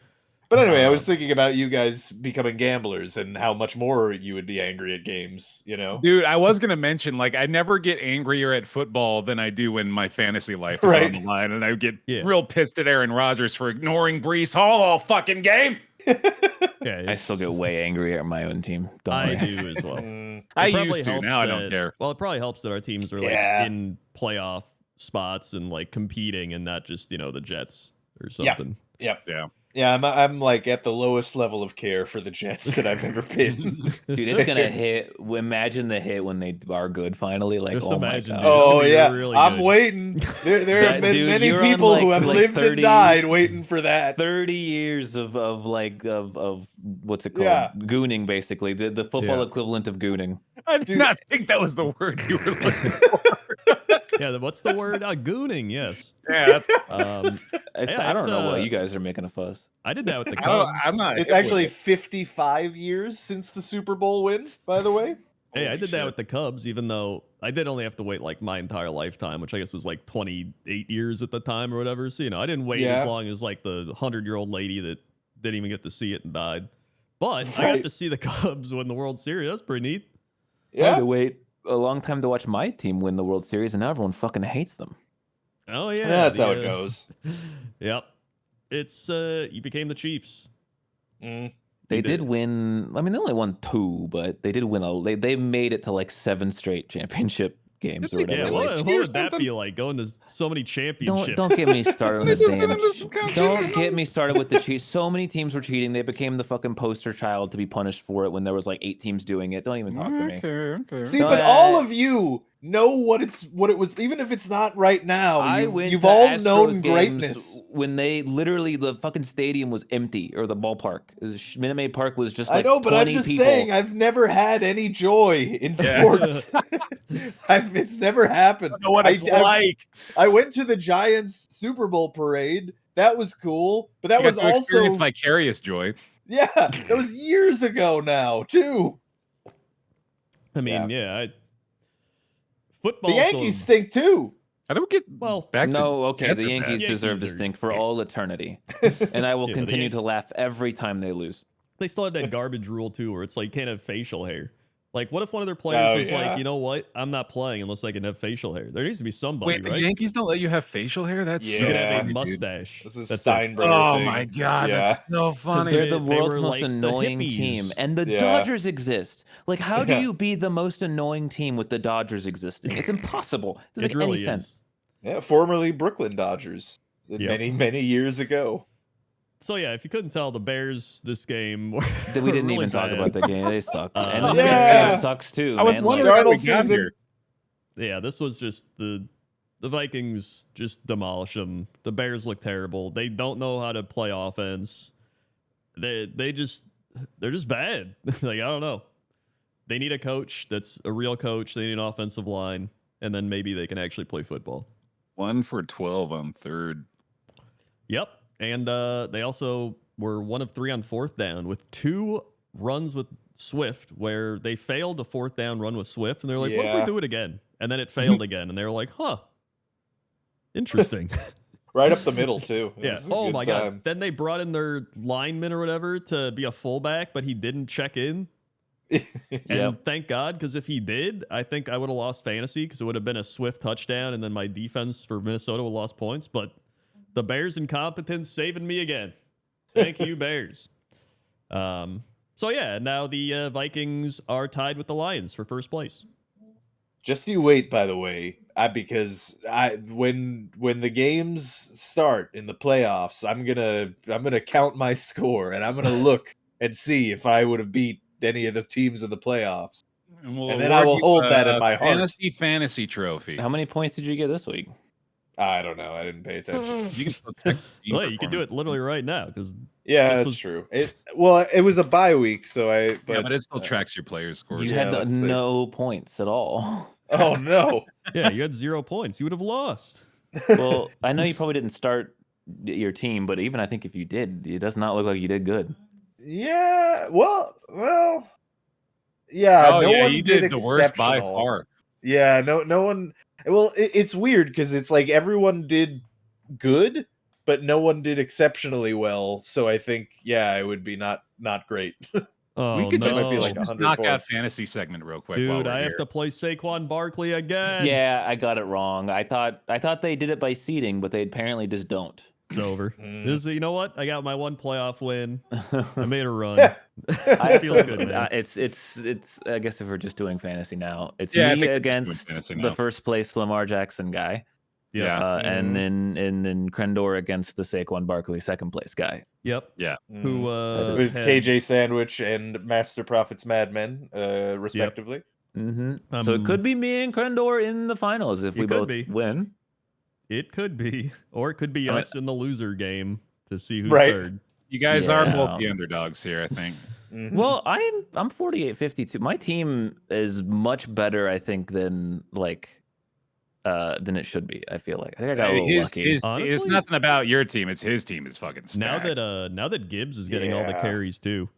But anyway, I was thinking about you guys becoming gamblers and how much more you would be angry at games, you know? Dude, I was gonna mention, like, I never get angrier at football than I do when my fantasy life is on the line, and I get real pissed at Aaron Rodgers for ignoring Brees Hall all fucking game. Yeah, I still get way angry at my own team. Don't I worry. do as well. I It probably used to. helps Now I that- don't care. Well, it probably helps that our teams are like Yeah. in playoff spots and like competing, and not just the Jets or Yeah. something. Yep. Yeah. Yeah, I'm like at the lowest level of care for the Jets that I've ever been. Dude, it's gonna hit. Imagine the hit when they are good finally. Like, Just oh imagine, my dude. god. It's Oh gonna be yeah, really I'm good. waiting. There have That- been dude, many you're on, people who like- have like lived 30 and died waiting for that. 30 years of what's it called? Yeah. Gooning, basically. The football Yeah. equivalent of gooning. I did Dude. not think that was the word you were looking for. Yeah, what's the word? Gooning. Yes. Yeah, that's, I don't know why uh, you guys are making a fuss. I did that with the I don't- Cubs. I'm not. It's hit with actually it. 55 years since the Super Bowl win, by the way. Hey, I Holy did that shit. with the Cubs, even though I did only have to wait like my entire lifetime, which I guess was like 28 years at the time or whatever. So, I didn't wait Yeah. as long as like the 100-year-old lady that didn't even get to see it and died. But I Right. got to see the Cubs win the World Series. That's pretty neat. I had Yeah. to wait a long time to watch my team win the World Series, and now everyone fucking hates them. Oh, yeah. That's how the, it goes. Yep. It's, you became the Chiefs. Mm. They You did win. I mean, they only won 2, but they did win they made it to like 7 straight championship games or Did they? Yeah, whatever. like, what cheer would that something? be like, going to so many championships? Don't get me started on the Just damn. gonna do some kind of Don't cheating or get me started with the Chiefs. So many teams were cheating. They became the fucking poster child to be punished for it when there was like 8 teams doing it. Don't even talk to me. Okay. See, No, but all of you know what it was, even if it's not right now. I You've, went you've to all Astros known games greatness. when they literally the fucking stadium was empty, or the ballpark. Minute Maid Park was just like I know, but I'm 20 just people. saying, I've never had any joy in Yeah. sports. It's never happened. I don't know what it's I like. I went to the Giants Super Bowl parade. That was cool, but that You was got to experience also vicarious joy. yeah, that was years ago now too. I mean, football. The Yankees stink too. I don't get back to No, okay, Jets the are bad. Yankees deserve Yankees to are- stink for all eternity, and I will Yeah, the continue Yan- to laugh every time they lose. They still have that garbage rule too, where it's like you can't have facial hair. Like, what if one of their players was yeah. like, you know what? I'm not playing unless I can have facial hair. There needs to be somebody, Wait, the right? Yankees don't let you have facial hair? That's You so can have a funny, dude. mustache. This is That's it. Steinbrenner Oh thing. my god, Yeah. that's so funny. They're the They world's were most like the annoying hippies. team, and the Yeah. Dodgers exist. Like, how do Yeah. you be the most annoying team with the Dodgers existing? It's impossible. It doesn't It make really any is. sense. Yeah, formerly Brooklyn Dodgers. Yep. Many years ago. So yeah, if you couldn't tell, the Bears this game were We didn't really even talk bad. about the game. They suck. And the Yeah. game sucks too. I was man. wondering Like, how we Darnold got season. here. Yeah, this was just the Vikings just demolish them. The Bears look terrible. They don't know how to play offense. They're just bad. Like, I don't know. They need a coach that's a real coach. They need an offensive line, and then maybe they can actually play football. 1 for 12 on third. Yep. And they also were 1 of 3 on fourth down with 2 runs with Swift where they failed a fourth down run with Swift. And they're like, what if we Yeah. do it again? And then it failed again. And they were like, huh, interesting. Right up the middle, too. It Yeah. was a Oh good my time. God. Then they brought in their lineman or whatever to be a fullback, but he didn't check in. And Yep. thank God, because if he did, I think I would have lost fantasy because it would have been a Swift touchdown and then my defense for Minnesota would have lost points. But the Bears' incompetence saving me again. Thank you, Bears. So yeah, now the Vikings are tied with the Lions for first place. Just you wait, by the way, because when the games start in the playoffs, I'm gonna count my score and I'm gonna look and see if I would have beat any of the teams in the playoffs. we'll And then I will award hold that in my heart. fantasy trophy. How many points did you get this week? I don't know. I didn't pay attention. You can still check the Well, you can do it performance. literally right now because Yeah, This that's was- true. It was a bye week, so I. Yeah, but it still tracks your players' scores. You Yeah, had let's see. no points at all. Oh no! yeah, you had 0 points. You would have lost. Well, I know you probably didn't start your team, but even I think if you did, it does not look like you did good. Yeah. Well. Yeah. Oh no yeah, one you did the worst by exceptional. far. Yeah. No one. Well, it's weird because it's like everyone did good, but no one did exceptionally well. So I think it would be not great. Oh, We could no. just, Might be like just 100 knock out points. fantasy segment real quick. while Dude, we're I have here. to play Saquon Barkley again. Yeah, I got it wrong. I thought they did it by seeding, but they apparently just don't. It's over. Mm. This is, you know what? I got my 1 playoff win. I made a run. I have Feels to- good, man. it's. I guess if we're just doing fantasy now, it's Yeah, I me think we're just doing against fantasy the now. first place Lamar Jackson guy, Yeah. and then Krendor against the Saquon Barkley second place guy. Yep. Yeah. Who it was had- KJ Sandwich and Master Profits Madmen, respectively. Mm-hmm. So it could be me and Krendor in the finals if It we could both be. win. It could be. Or it could be I mean- us in the loser game to see who's Right. third. You guys are Yeah. both the underdogs here, I think. Mhm. Well, I'm 48-52. My team is much better, I think, than than it should be. I feel like I think I got a little lucky. it's Honestly? nothing about your team. It's his team is fucking stacked. Now that Gibbs is getting all the Yeah. carries too,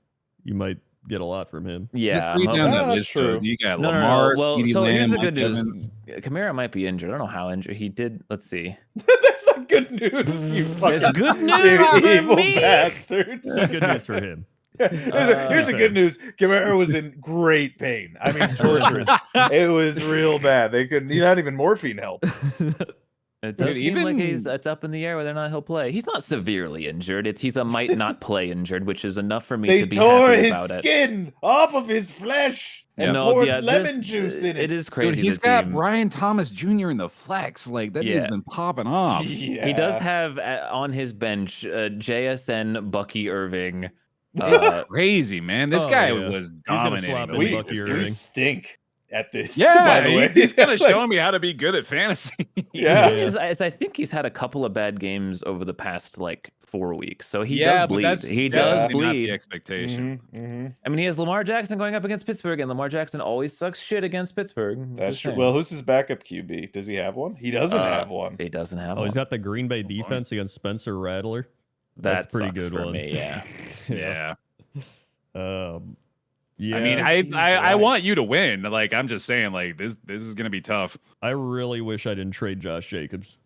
you might get a lot from him. Yeah, Just I'm read hoping- down Yeah, that that's list, though. true. You got No, Lamar, Well, CeeDee so here's Lamb, the good Mike news. Evans. Kamara might be injured. I don't know how injured he did. Let's see. That's not good news. You fucking It's good news for evil me. bastard. Some good news for him. Here's the good news. Kamara was in great pain. I mean, torturous. It was real bad. They couldn't. Not even morphine helped. It does Dude, seem like even- it's up in the air whether or not he'll play. He's not severely injured. He's a might not play injured, which is enough for me They to be tore happy his about it. skin off of his flesh and No, poured yeah, lemon this- juice in it. It is Dude, crazy. he's the got team. Brian Thomas Jr. in the flex. Like that has Yeah. been popping off. Yeah. He does have on his bench JSN Bucky Irving. It's crazy, man. This Oh, guy yeah. was gonna dominating. swap the in league Bucky this we year. Irving. stink at this. by Yeah, the way. he's kind of Like, showing me how to be good at fantasy. Yeah. The thing is I think he's had a couple of bad games over the past 4 weeks. So he yeah, does but bleed. that's He does definitely not the bleed. expectation. I mean, he has Lamar Jackson going up against Pittsburgh, and Lamar Jackson always sucks shit against Pittsburgh. That's Just true. saying. Well, who's his backup QB? Does he have one? He doesn't have one. He doesn't have Oh, he's one. got the Green Bay defense against Spencer Rattler. That That's a pretty sucks good for one. me, yeah. Yeah. Um, Yeah, I mean, I want you to win. Like, I'm just saying, like, this is gonna be tough. I really wish I didn't trade Josh Jacobs.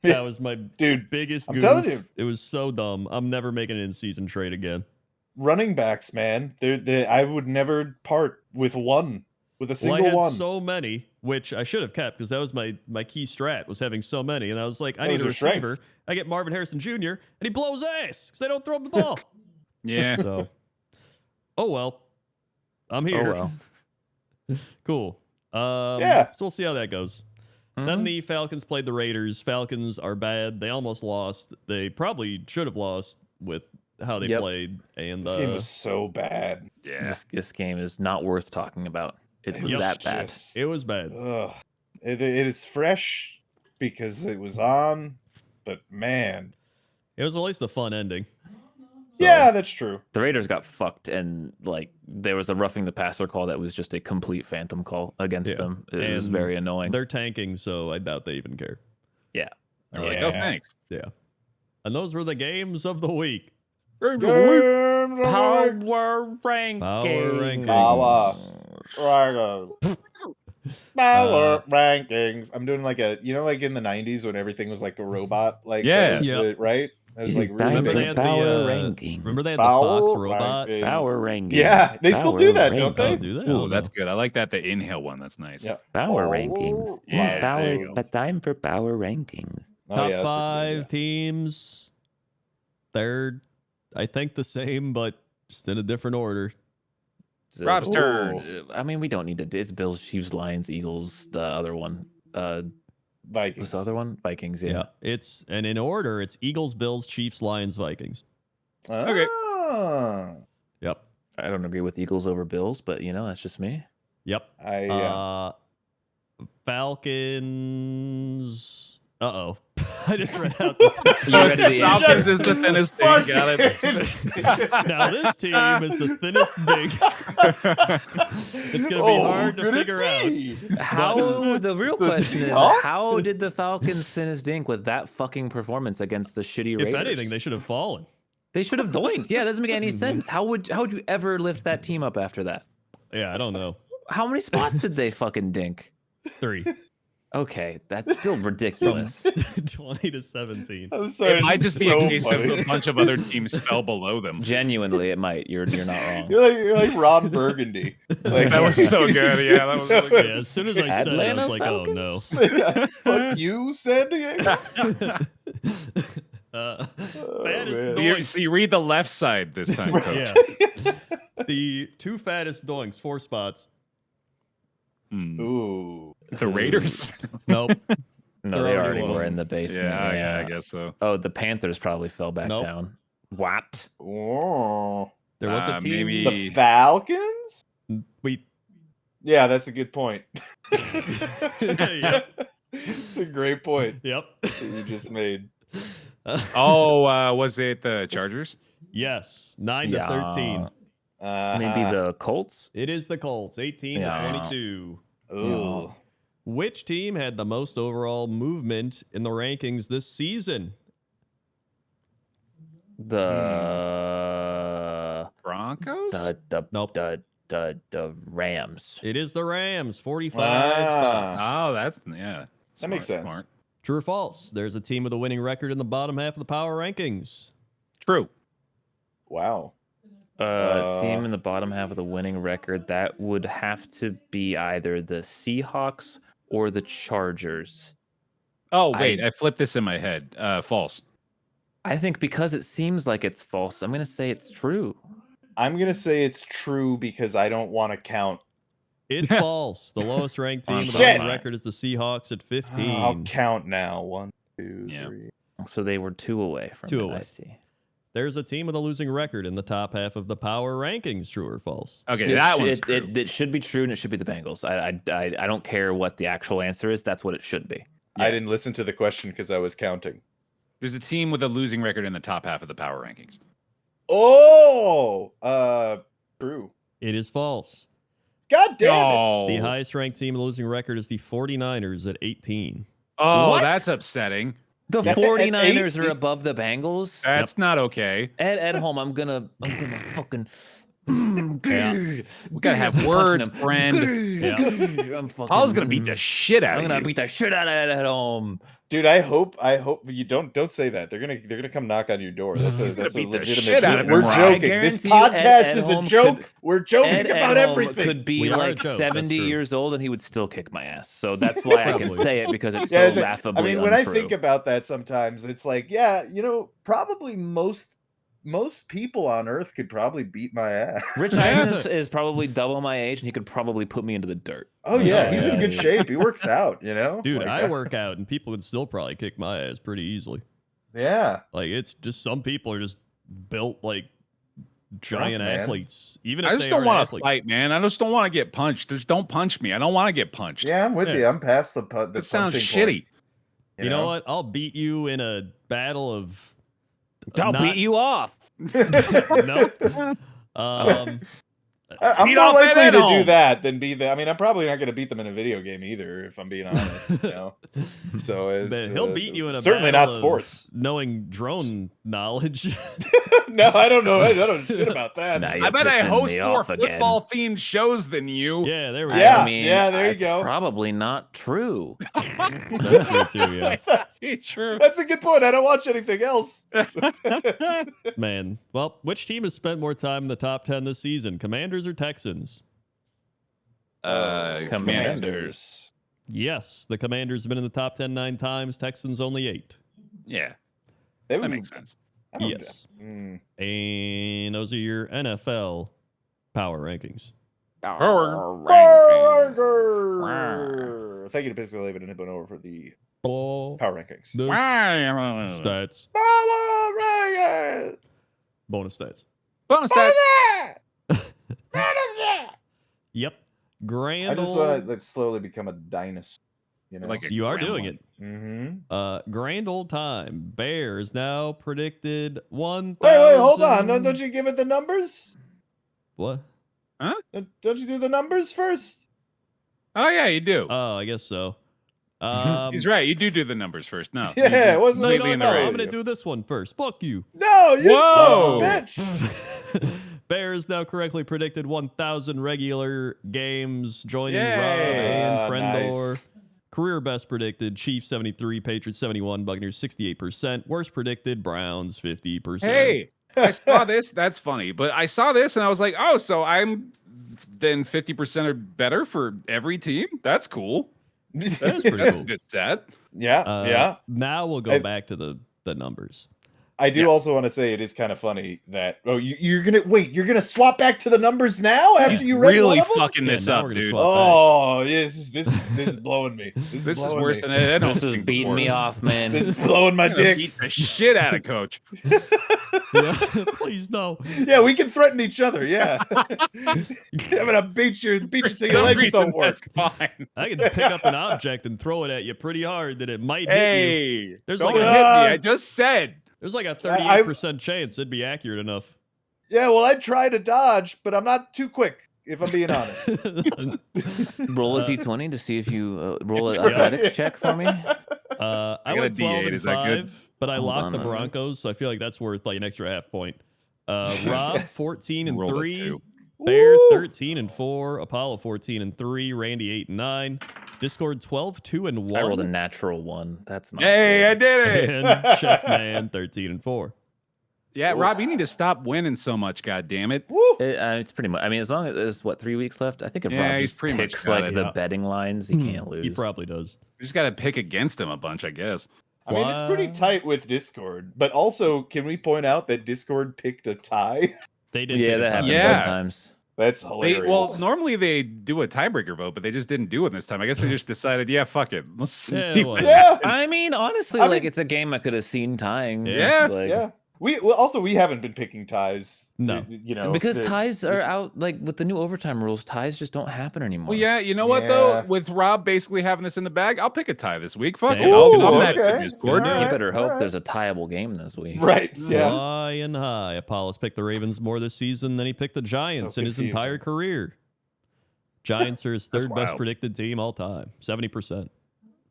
Yeah. That was my Dude, biggest I'm goof. telling you. It was so dumb. I'm never making an in-season trade again. Running backs, man. I would never part with a Well, single I had one. so many, which I should have kept because that was my key strat, was having so many. And I was like, I That need was a your strength. receiver. I get Marvin Harrison Jr., and he blows ass because I don't throw him the ball. Yeah. So, oh well. I'm here. Cool. Yeah. So we'll see how that goes. Then the Falcons played the Raiders. Falcons are bad. They almost lost. They probably should have lost with how they played. And This game was so bad. Yeah. This game is not worth talking about. It was that bad. it was bad. It is fresh because it was on, but man. It was at least a fun ending. Yeah, that's true. The Raiders got fucked, and like there was a roughing the passer call that was just a complete phantom call against them. It was And very annoying. They're tanking, so I doubt they even care. Yeah. They're like, oh, thanks. Yeah. And those were the games of the week. Power rankings. Power rankings. I'm doing like a, like in the 90s when everything was like a robot, like Yeah. right? I was like Time really Remember for they big. had power the ranking. remember they had the Power Fox robot. rankings. Power rankings. Yeah, they still do that, don't Oh, they? do they? Ooh, that's good. I like that. The inhale one. That's nice. Yeah. Power Oh, ranking. yeah, there you Power. go. Time for power ranking. Oh, Top yeah, that's pretty 5 good, teams. They're, I think, the same, but just in a different order. Rob's yeah. turn. Ooh, I mean, we don't need to. It's Bills, Chiefs, Lions, Eagles. The other one. Vikings. What's the other one? Vikings. Yeah. It's, and in order, it's Eagles, Bills, Chiefs, Lions, Vikings. Okay. Ah, Yep. I don't agree with Eagles over Bills, but that's just me. Yep. Falcons. Uh-oh. I just read out the You ready to Falcons is the thinnest thing. Got it. Now this team is the thinnest dink. It's gonna be hard to figure out. How the real The question is Seahawks? how did the Falcons thin his dink with that fucking performance against the shitty Raiders? If anything, they should have fallen. They should have doinked. Yeah, it doesn't make any sense. How would you ever lift that team up after that? Yeah, I don't know. How many spots did they fucking dink? 3. Okay, that's still ridiculous. 20 to 17. I'm sorry. It might this just is be a so case funny. of a bunch of other teams fell below them. Genuinely, it might. You're not wrong. You're like Ron Burgundy. Like, That was so good. Yeah, that was really good. Yeah, as soon as I said it, I Atlanta was like, oh no. Fuck you, San Diego. Fattest man. doinks. So you read the left side this time, Coach. Yeah. The 2 fattest doinks, 4 spots. Ooh. The Raiders. Nope. No, They're they already already were low. in the basement. Yeah, I guess so. Oh, the Panthers probably fell back Nope. down. What? Oh. There was a team. maybe- The Falcons? We. Yeah, that's a good point. Yep. It's a great point Yep. that you just made. Oh, was it the Chargers? Yes. 9 to Yeah. 13. Maybe the Colts? It is the Colts. 18 Yeah. to 22. Ooh. Which team had the most overall movement in the rankings this season? The Broncos? Nope. the Rams. It is the Rams. 45 Ah. spots. Oh, that's yeah. That makes sense. Smart. True or false? There's a team with a winning record in the bottom half of the power rankings. True. Wow. Team in the bottom half of the winning record, that would have to be either the Seahawks or the Chargers. Oh wait, I flipped this in my head. False. I think because it seems like it's false, I'm going to say it's true. I'm going to say it's true because I don't want to count. It's false. The lowest ranked team with a Shit. winning record is the Seahawks at 15. I'll count now. 1, 2, Yeah. 3. So they were 2 away from 2 it, away. I see. There's a team with a losing record in the top half of the power rankings. True or false? Okay, that one's true. It should be true, and it should be the Bengals. I don't care what the actual answer is. That's what it should be. I didn't listen to the question because I was counting. There's a team with a losing record in the top half of the power rankings. Oh, true. It is false. God damn it. Oh, The highest ranked team with a losing record is the 49ers at 18. oh, What? that's upsetting. The At 49ers 18? are above the Bengals. That's not okay. At home, I'm gonna fucking We gotta have words, friend. Yeah. Paul's gonna beat the shit out I'm of gonna you. beat the shit out of it at home. Dude, I hope you don't say that. They're gonna come knock on your door. That's a beat the legitimate. shit out of We're him, Rob. joking. I This guarantee you, podcast Ed is a Home joke. could- We're joking Ed about Home everything. could be We are a like joke, that's 70 true. years old and he would still kick my ass. So that's why I can Probably. say it because it's Yeah, so laughably I mean, when I untrue. think about that, sometimes it's like, yeah, probably most people on Earth could probably beat my ass. Rich Eisen is probably double my age and he could probably put me into the dirt. Oh yeah, Oh, he's in yeah, good yeah. shape. He works out, Dude, Like, I work out and people would still probably kick my ass pretty easily. Yeah. Like it's just some people are just built like giant man. athletes. Even I if just they don't aren't want to athletes. fight, man. I just don't want to get punched. Just don't punch me. I don't want to get punched. Yeah, I'm with Yeah. you. I'm past the That sounds punching point, shitty. You know what? I'll beat you in a battle of. I'll not- beat you off. Nope. I'm Beat more off Ed likely to do Edholm. that than be the. I mean, I'm probably not going to beat them in a video game either, if I'm being honest. So it's, but he'll beat you in a certainly battle not of sports. knowing drone knowledge. No, I don't know. I don't know shit about that. Nah, I you're bet I pissing host me more off again. football themed shows than you. yeah, there we go. Yeah. I mean, there you it's go. Probably not true. That's true too. Yeah, It's true. That's a good point. I don't watch anything else. man. Well, which team has spent more time in the top 10 this season? Commanders or Texans? Commanders. Yes, the Commanders have been in the top 10 9 times. Texans only 8. Yeah, That that makes sense. Yes. Mm. And those are your NFL power rankings. Burger. Thank you to Pisco David and Nippon over for the Oh, power rankings. the Bonus stats. Power rankings. Bonus stats. stat. Yep. Grand I just old. want to like slowly become a dinosaur. Like a You are grandma. doing it. Mm-hmm. Grand old time. Bears now predicted 1,000. Wait, hold on. Don't you give it the numbers? What? Don't you do the numbers first? Oh yeah, you do. Oh, I guess so. He's right. You do the numbers first. No. Yeah, it wasn't No, completely no, in the no. right. I'm gonna do this one first. Fuck you. No, you son Whoa. of a bitch. Bears now correctly predicted 1,000 regular games, joining Yay. Rob and Prendor. Nice. Career best predicted: Chiefs 73, Patriots 71, Buccaneers 68%. Worst predicted: Browns 50%. Hey, I saw this. That's funny, but I saw this and I was like, oh, so I'm then 50% or better for every team. That's cool. That's pretty That's a cool. good stat. Yeah. Now we'll go back to the numbers. I do also want to say it is kind of funny that you're gonna swap back to the numbers now after He's you read really one of them? fucking this now up, we're gonna dude. swap. Oh, yeah, this is blowing me. This is blowing worse me. than I don't This is think beating me before. off, man. This is blowing my I'm gonna dick. beat the shit out of Coach. Yeah, please no. Yeah, we can threaten each other. Yeah, I'm gonna beat you For so your some legs reason, don't work. that's fine. I can pick up an object and throw it at you pretty hard that it might hit you. Hey, There's don't like hit a- me. I just said. There's like a I- 38% chance it'd be accurate enough. Yeah, well, I try to dodge, but I'm not too quick. If I'm being honest. Roll a d20 to see if you roll an Right. athletics check for me. I got a went 12 D8, and is that good? 5, but I Hold locked on, the let me- Broncos, so I feel like that's worth like an extra half point. Rob 14 and Rolled a 3, two. Bear Woo! 13 and 4, Apollo 14 and 3, Randy 8 and 9, Discord 12 2 and 1, I rolled a natural 1. That's not. Hey, I good. did it. and Chef Man 13 and 4. Yeah, Rob, you need to stop winning so much. God damn it. Woo! It's pretty much. I mean, as long as there's 3 weeks left, I think if Yeah, Rob he's just pretty much picks got like it, the yeah. betting lines, he can't lose. He probably does. You just got to pick against him a bunch, I guess. I mean, it's pretty tight with Discord, but also, can we point out that Discord picked a tie? They did. Yeah, pick a that tie. happens Yeah. sometimes. That's They, hilarious. well, normally they do a tiebreaker vote, but they just didn't do it this time. I guess they just decided, yeah, fuck it. Let's Yeah, see well, what yeah. happens. I mean, honestly, I like mean- it's a game I could have seen tying. Yeah. like, yeah. We haven't been picking ties. No. You know, because the- ties are this- out. Like with the new overtime rules, ties just don't happen anymore. Well, yeah, you know what though? Yeah. With Rob basically having this in the bag, I'll pick a tie this week. Fuck Damn. it. I'll Ooh, match the okay. Discord. All You right, better hope all right. there's a tieable game this week. Right. Yeah. Flying high. Apollo's picked the Ravens more this season than he picked the Giants So in his entire confusing. career. Giants are his That's third best wild. predicted team all time. 70%.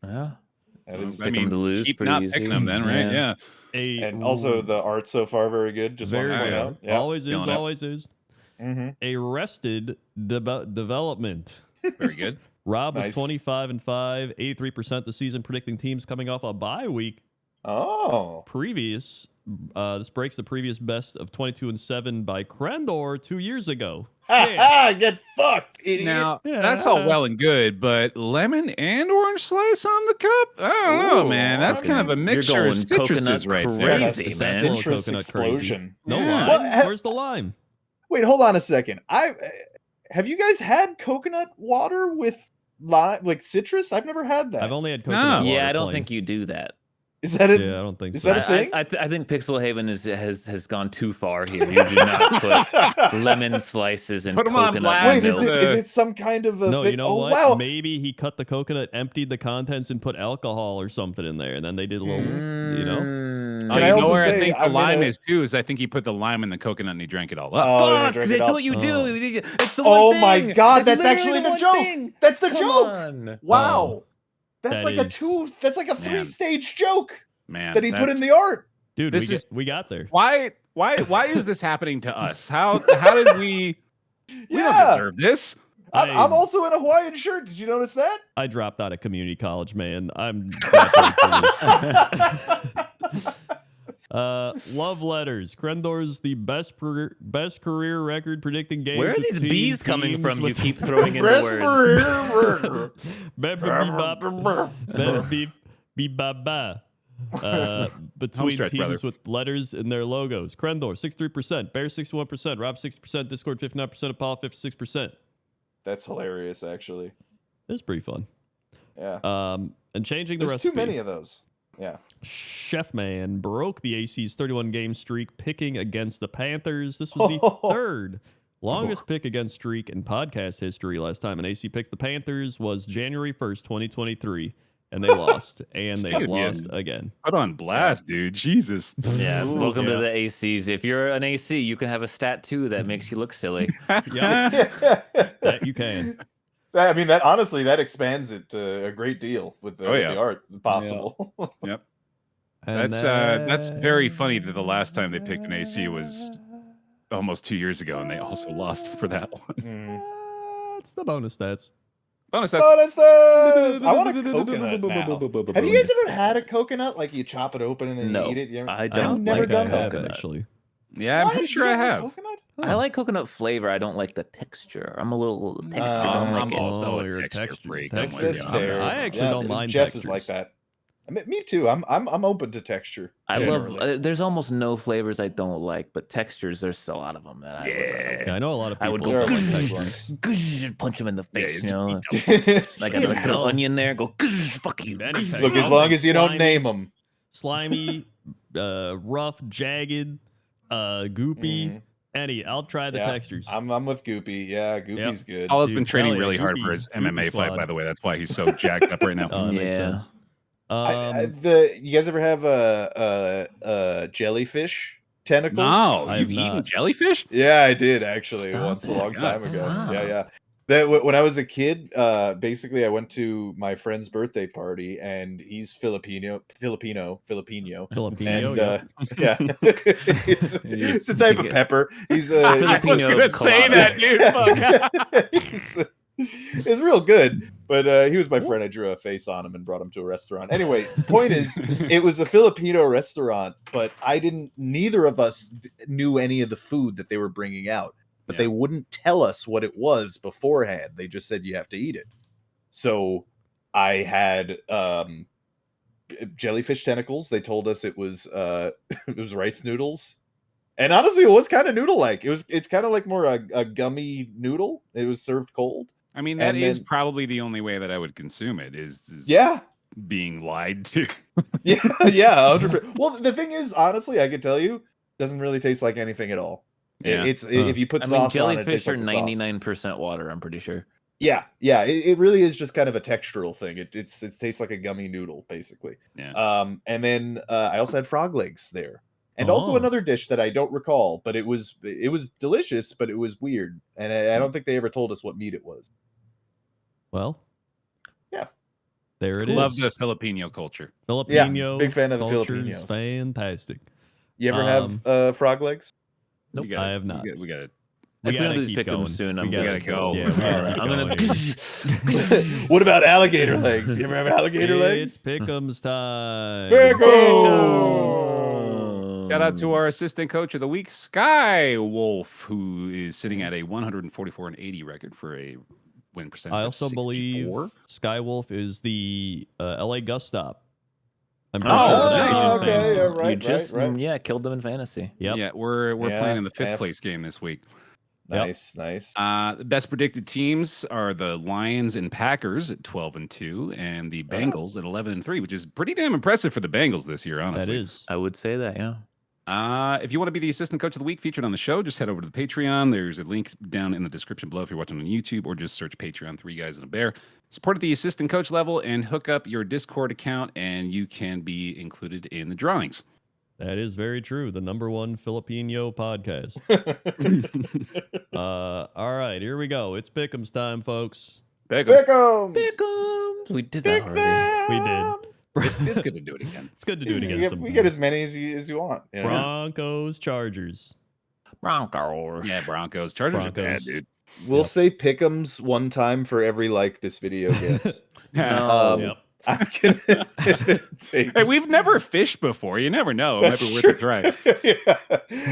Yeah. That is, I Pick 'em mean, to lose, keep pretty not easy. picking them then, right? Yeah. Yeah. A and also the art so far very good. Just very want to point good. out. Yeah. Always is, Feeling it. always is. Arrested Development. Very good. Rob was Nice. 25-5, 83% the season, predicting teams coming off a bye week. Oh. Previous, this breaks the previous best of 22-7 by Crendor 2 years ago. Shit. Get fucked, idiot. Now Yeah. that's all well and good, but lemon and orange slice on the cup? I don't know, Ooh, man. That's I kind of a mean, mixture of you're going citruses right coconut there. crazy. That's man. That's a little citrus coconut explosion. crazy. No Yeah. lime. What? Where's the lime? Wait, hold on a second. Have you guys had coconut water with like citrus? I've never had that. I've only had coconut water. Yeah, I don't plain. think you do that. Is that it? Yeah, I don't think Is so. that a thing? I think Pixel Haven has gone too far here. You do not put lemon slices and Put 'em on coconut blast. Wait, milk. is it some kind of a No, thing? you know oh, what? Wow. Maybe he cut the coconut, emptied the contents, and put alcohol or something in there, and then they did a little, you know. Mm. Oh, Can I you know also where I say think the I'm lime gonna- is too? Is I think he put the lime in the coconut and he drank it all up. Oh, they're gonna Fuck, drink it that's up. what you do. Oh. It's the one Oh thing. my God, that's literally actually the one joke. thing. That's the Come joke. on. Wow. That's That like a is- that's like a Man. 3-stage joke Man, that he put in that's- the art. Dude, This we got there. Why is this happening to us? How did we? We don't Yeah. deserve this. I'm also in a Hawaiian shirt. Did you notice that? I dropped out of community college, man. I'm not ready for this. Love letters. Crendor's the best career record predicting games. Where are with these bees coming teams from? You with- keep throwing in the words. Between stretch, teams brother. with letters in their logos. Crendor 63%, Bear 61%, Rob 60%, Discord 59%, Apollo 56%. That's hilarious, actually. It's pretty fun. Yeah. And changing the There's recipe. too many of those. Yeah. Chef Man broke the AC's 31 game streak picking against the Panthers. This was the third longest pick against streak in podcast history. Last time an AC picked the Panthers was January 1st, 2023, and they lost. And they Dude, yeah. lost again. Put on blast, dude. Jesus. Yeah, Ooh, welcome yeah. to the ACs. If you're an AC, you can have a stat too that makes you look silly. Yeah, that you can. I mean, that honestly, that expands it a great deal with the, Oh, yeah. the art possible. And That's very funny that the last time they picked an AC was almost 2 years ago, and they also lost for that one. Mm. It's the bonus stats. Bonus stats. Bonus stats! I want a coconut now. Have you guys ever had a coconut? Like you chop it open and then No, you eat it? You ever... I I've don't never like done I have, that. actually. Yeah, I'm What? pretty sure You I don't like have. coconut? I like coconut flavor. I don't like the texture. I'm a little texture. I don't I'm like it. also a you're texture freak. That's, I'm That's with you. fair. I actually don't mind Jess textures. is like that. I mean, me too. I'm open to texture. I generally. love. There's almost no flavors I don't like, but textures. There's a lot of them that Yeah, I know a lot of I people would don't There go are like some textures. ones. punch them in the face. it's you know, Look, like a little onion there. Go fuck you. Anything. as long as you don't name them. Slimy, rough, jagged, goopy. I'll try the Yeah, textures. I'm with Goopy. Yeah, Goopy's good. Paul has Dude, been training hell yeah, really hard for Goopy- his Goopy MMA squad. fight, by the way. That's why he's so jacked up right now. Oh, that makes Yeah. sense. You guys ever have a jellyfish tentacles? No, I you've have eaten not. jellyfish? Yeah, I did actually Stop once a it. long time God, ago. wow. Yeah. When I was a kid, basically I went to my friend's birthday party, and he's Filipino. Filipino, And yeah. yeah, it's a type of pepper. He's I was Filipino gonna say that, dude. Fuck. It's real good, but he was my friend. I drew a face on him and brought him to a restaurant. Anyway, point is, it was a Filipino restaurant, but neither of us knew any of the food that they were bringing out. But Yeah. they wouldn't tell us what it was beforehand. They just said you have to eat it. So I had jellyfish tentacles. They told us it was it was rice noodles. And honestly, it was kind of noodle-like. It's kind of like more a gummy noodle. It was served cold. I mean, that And is then- probably the only way that I would consume it is Yeah. being lied to. Yeah, yeah. 100%. Well, the thing is, honestly, I can tell you, it doesn't really taste like anything at all. Yeah. It's if you put I mean, sauce on it, it tastes jellyfish are like the sauce. 99% water. I'm pretty sure. Yeah. It really is just kind of a textural thing. It tastes like a gummy noodle, basically. Yeah. And then I also had frog legs there, and also Oh. another dish that I don't recall, but it was delicious, but it was weird, and I don't think they ever told us what meat it was. Well, Yeah. there it is. Love the Filipino culture. Filipino. big fan of the culture's Filipinos. Fantastic. You ever have frog legs? We I have not. We got to We If we don't gotta do these keep pick 'em going. soon, We I'm gotta gonna go. Yeah, we gotta Alright, keep I'm going gonna. here. What about alligator legs? You ever have alligator It's legs? Pick'em's time. Shout out to our assistant coach of the week, Sky Wolf, who is sitting at a 144-80 record for a win percentage I of also 64. believe Skywolf is the LA Gus stop. I'm Oh, pretty sure nice. that beat in Okay, fantasy. yeah, right, you just right. killed them in fantasy. Yep. Yeah, we're Yeah, playing in the fifth F. place game this week. Yep. Nice. The best predicted teams are the Lions and Packers at 12-2, and the Bengals at 11-3, which is pretty damn impressive for the Bengals this year, honestly. That is. I would say that, yeah. If you want to be the assistant coach of the week featured on the show, just head over to the Patreon. There's a link down in the description below if you're watching on YouTube, or just search Patreon 3 Guys and a Bear. Support at the assistant coach level and hook up your Discord account, and you can be included in the drawings. That is very true. The #1 Filipino podcast. All right, here we go. It's Pick'em's time, folks. Pick'em. We did that already. We did. It's good to do it again. It's good to do it again. We sometime. get as many as you want. You know? Broncos, Chargers. Broncos. Yeah, Broncos. Chargers are bad, Broncos. dude. We'll Yep. say pick'ems one time for every like this video gets. No. Yep. I'm gonna take. Hey, we've never fished before. You never know. It might That's be worth true. a try. Yeah.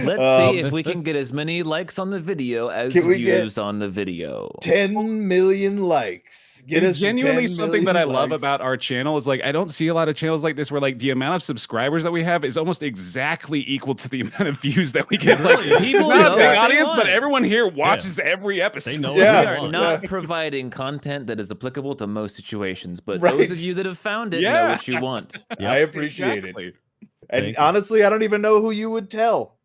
Let's see if we can get as many likes on the video as Can we get views on the video. 10 million likes. Get And us genuinely 10 something that I million love likes. about our channel is like I don't see a lot of channels like this where like the amount of subscribers that we have is almost exactly equal to the amount of views that we get. It's like Really? people People not a know big what they audience, but want. everyone here watches every episode. They know Yeah. what We they are want. not providing content that is applicable to most situations, but Right. those of you that have found it Yeah. know what you want. I appreciate it. Exactly. And Thank you. honestly, I don't even know who you would tell.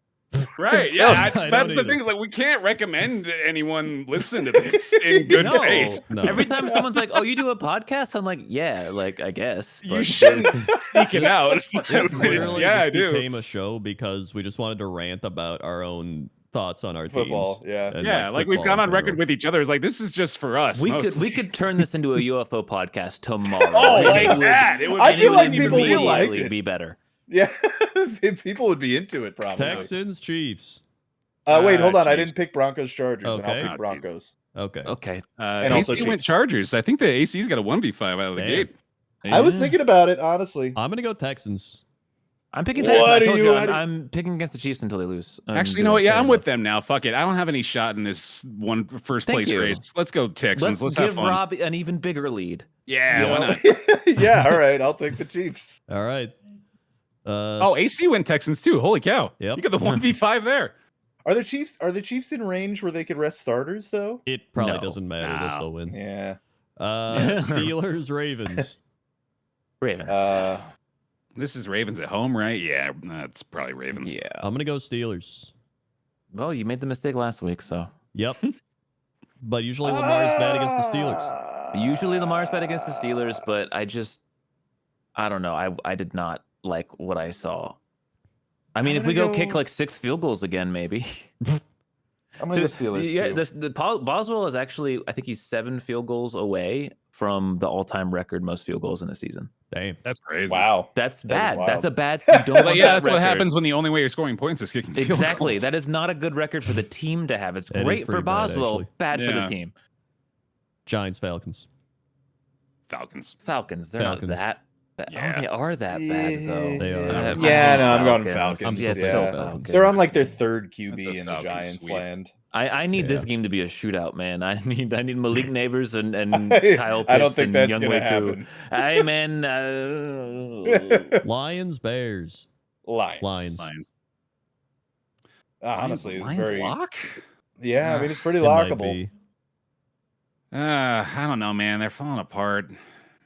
Right. Tell Yeah. me. I don't That's the either. thing. Is like we can't recommend anyone listen to this in good No. faith. No. Every time someone's like, "Oh, you do a podcast?" I'm like, "Yeah, like I guess." You but- shouldn't sneak it out. This literally Yeah, I just do. became a show because we just wanted to rant about our own thoughts on our Football, teams. yeah. And, Yeah, like we've football gone in on record general. with each other. It's like this is just for us. We mostly. could turn this into a UFO podcast tomorrow. Oh, and like it would- that. It would I and feel it like would people would like immediately it. be better. Yeah, people would be into it probably. Texans, Chiefs. Wait, hold on. I Chiefs. didn't pick Broncos Chargers, and Okay. I'll Oh, pick geez. Broncos. Okay. Okay. And AC also went Chiefs. Chargers. I think the AC's got a 1v5 out of the Damn. gate. I was Yeah. thinking about it, honestly. I'm gonna go Texans. I'm picking What Texans. I are told you- you, how do you- I'm picking against the Chiefs until they lose. Actually, you know what? Yeah, I'm with them now. Fuck it. I don't have any shot in this first Thank place you. race. Let's go Texans. Let's have give fun. Rob an even bigger lead. Yeah, why not? Yeah, all right. I'll take the Chiefs. All right. Oh, AC went Texans too. Holy cow. Yep. You got the 1v5 there. Are the Chiefs in range where they could rest starters though? It probably No. doesn't matter. They'll No. still win. Yeah. Steelers, Ravens. Ravens. This is Ravens at home, right? Yeah, that's probably Ravens. yeah. I'm gonna go Steelers. Well, you made the mistake last week, so Yep. But usually Lamar's bad against the Steelers. usually Lamar's bad against the Steelers, but I don't know. I did not like what I saw. I mean, I'm if we gonna go kick go- like 6 field goals again, maybe. I'm gonna go Steelers Yeah, too. Boswell is actually, I think he's 7 field goals away from the all-time record most field goals in a season. Damn. That's crazy. Wow. That's That is bad. wild. That's a bad. You don't But want yeah, that that's what record. happens when the only way you're scoring points is kicking field Exactly. goals. That is not a good record for the team to have. It's That is great for pretty bad, Boswell, actually. bad for Yeah. the team. Giants, Falcons. Falcons. Falcons. They're Falcons. not that bad. Yeah. Oh, they are that bad though. They are. Yeah, no, I'm going Falcons. I'm Yeah, still still yeah. Falcons. They're on like their third That's a QB in the Falcons Giants sweep. land. I need this Yeah. game to be a shootout, man. I need Malik Neighbors and Kyle Pitts I don't think and that's Young gonna Wei happen. Hey man, Lions, Bears. Lions. Lions. Honestly, it's Lions very. lock? Yeah, I mean it's pretty It might lockable. be. I don't know, man. They're falling apart.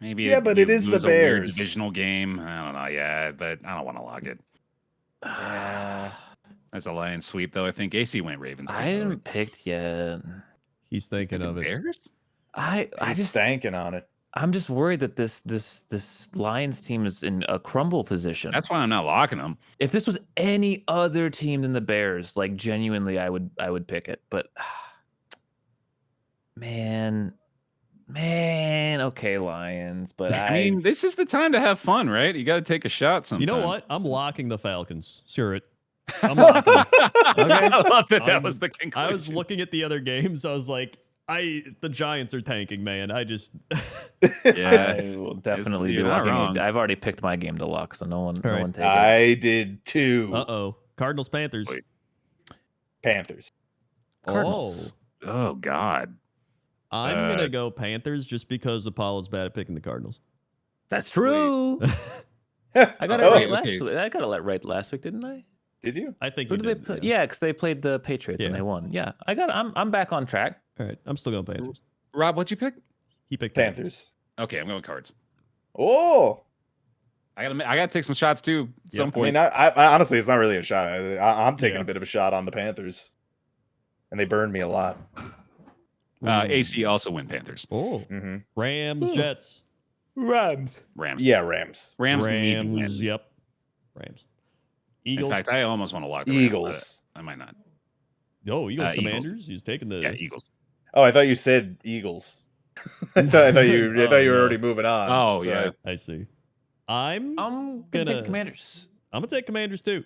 Maybe Yeah, but you it is the lose a weird Bears. divisional game. I don't know. Yeah, but I don't want to lock it. Yeah. That's a Lions sweep, though. I think AC went Ravens. I haven't picked yet. He's thinking of it. Bears? I He's just stanking on it. I'm just worried that this Lions team is in a crumble position. That's why I'm not locking them. If this was any other team than the Bears, like genuinely, I would pick it. But man, okay, Lions. But I mean, this is the time to have fun, right? You got to take a shot sometimes. You know what? I'm locking the Falcons. Screw it. I'm locking them. I love that I'm- was the conclusion. I was looking at the other games. I was like, the Giants are tanking, man. I just Yeah. I will definitely be you're not locking wrong. it. I've already picked my game to lock, so no one right. take it. I did too. uh-oh. Cardinals Panthers. Wait. Panthers. Cardinals. Oh God. I'm gonna go Panthers just because Apollo's bad at picking the Cardinals. That's true. I got it Oh, right okay. last week. I got it right last week, didn't I? Did you? I think Who you did they did. play? Yeah, because they played the Patriots and Yeah. they won. Yeah, I got. I'm back on track. All right. I'm still going Panthers. Rob, what'd you pick? He picked Panthers. Okay, I'm going Cards. Oh, I gotta take some shots too at some I point. mean, I honestly, it's not really a shot. I'm taking Yeah. a bit of a shot on the Panthers, and they burned me a lot. AC also win Panthers. Oh. Mm-hmm. Rams, Jets. Rams. Rams. Yeah, Rams. Rams need to win. Rams. Yep. Rams. In Eagles. fact, I almost want to lock the Rams, Eagles. but I might not. Oh, Eagles Eagles. Commanders. He's taking the. Yeah, Eagles. Oh, I thought you said Eagles. I thought you Oh, were no. already moving on. Oh so yeah. I see. I'm I'm Gonna- gonna take Commanders. gonna take Commanders too.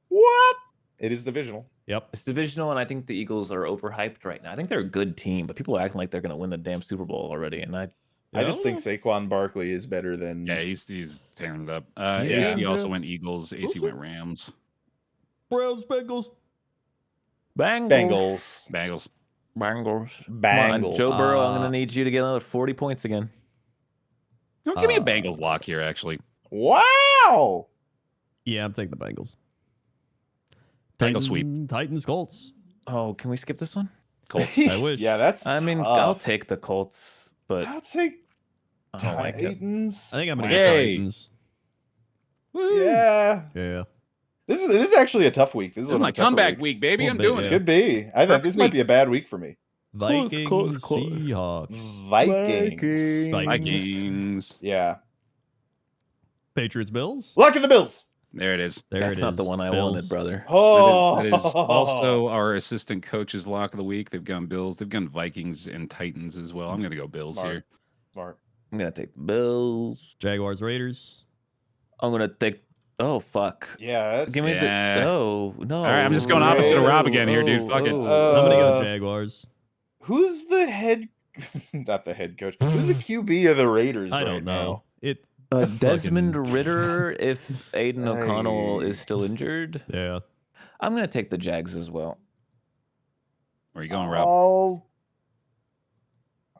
What? It is divisional. Yep. It's divisional, and I think the Eagles are overhyped right now. I think they're a good team, but people are acting like they're gonna win the damn Super Bowl already, and I just think Yeah. Saquon Barkley is better than. Yeah, he's tearing it up. Yeah. AC also Yeah. went Eagles. AC went Rams. Browns, Bengals. Bengals. Bengals. Bengals. Come on, Bengals. Joe Burrow, I'm Uh, gonna need you to get another 40 points again. No, give me a Bengals lock here. Actually, Wow. Yeah, I'm taking the Bengals. Bengals sweep. Titans, Colts. Oh, can we skip this one? Colts. I wish. Yeah, that's. I mean, tough. I'll take the Colts, but I'll take I don't like it. Titans. I think I'm gonna Yay. get Titans. Woo. Yeah. Yeah. This is actually a tough week. This is This is one of my the tougher comeback weeks. week, baby. Well, I'm baby, doing yeah. it. Could be. I think this might week. be a bad week for me. Vikings, close. Seahawks. Vikings. Vikings. Yeah. Patriots, Bills. Luck in the Bills. There it is. There That's it not the is. one I Bills. wanted, brother. Oh, That is also our assistant coach's lock of the week. They've gone Bills. They've gone Vikings and Titans as well. I'm going to go Bills Smart. here. Smart. I'm gonna take the Bills. Jaguars, Raiders. I'm gonna take. Oh fuck! Yeah. That's, Give me Yeah. the. No, no. All right, I'm just going opposite of Rob again here, dude. Fuck it. I'm gonna go Uh, Jaguars. Who's the head? Not the head coach. Who's the QB of the Raiders? I right don't know. It. Desmond fucking- Ritter, if Aiden O'Connell Hey. is still injured. Yeah. I'm gonna take the Jags as well. Where are you going, now? Rob?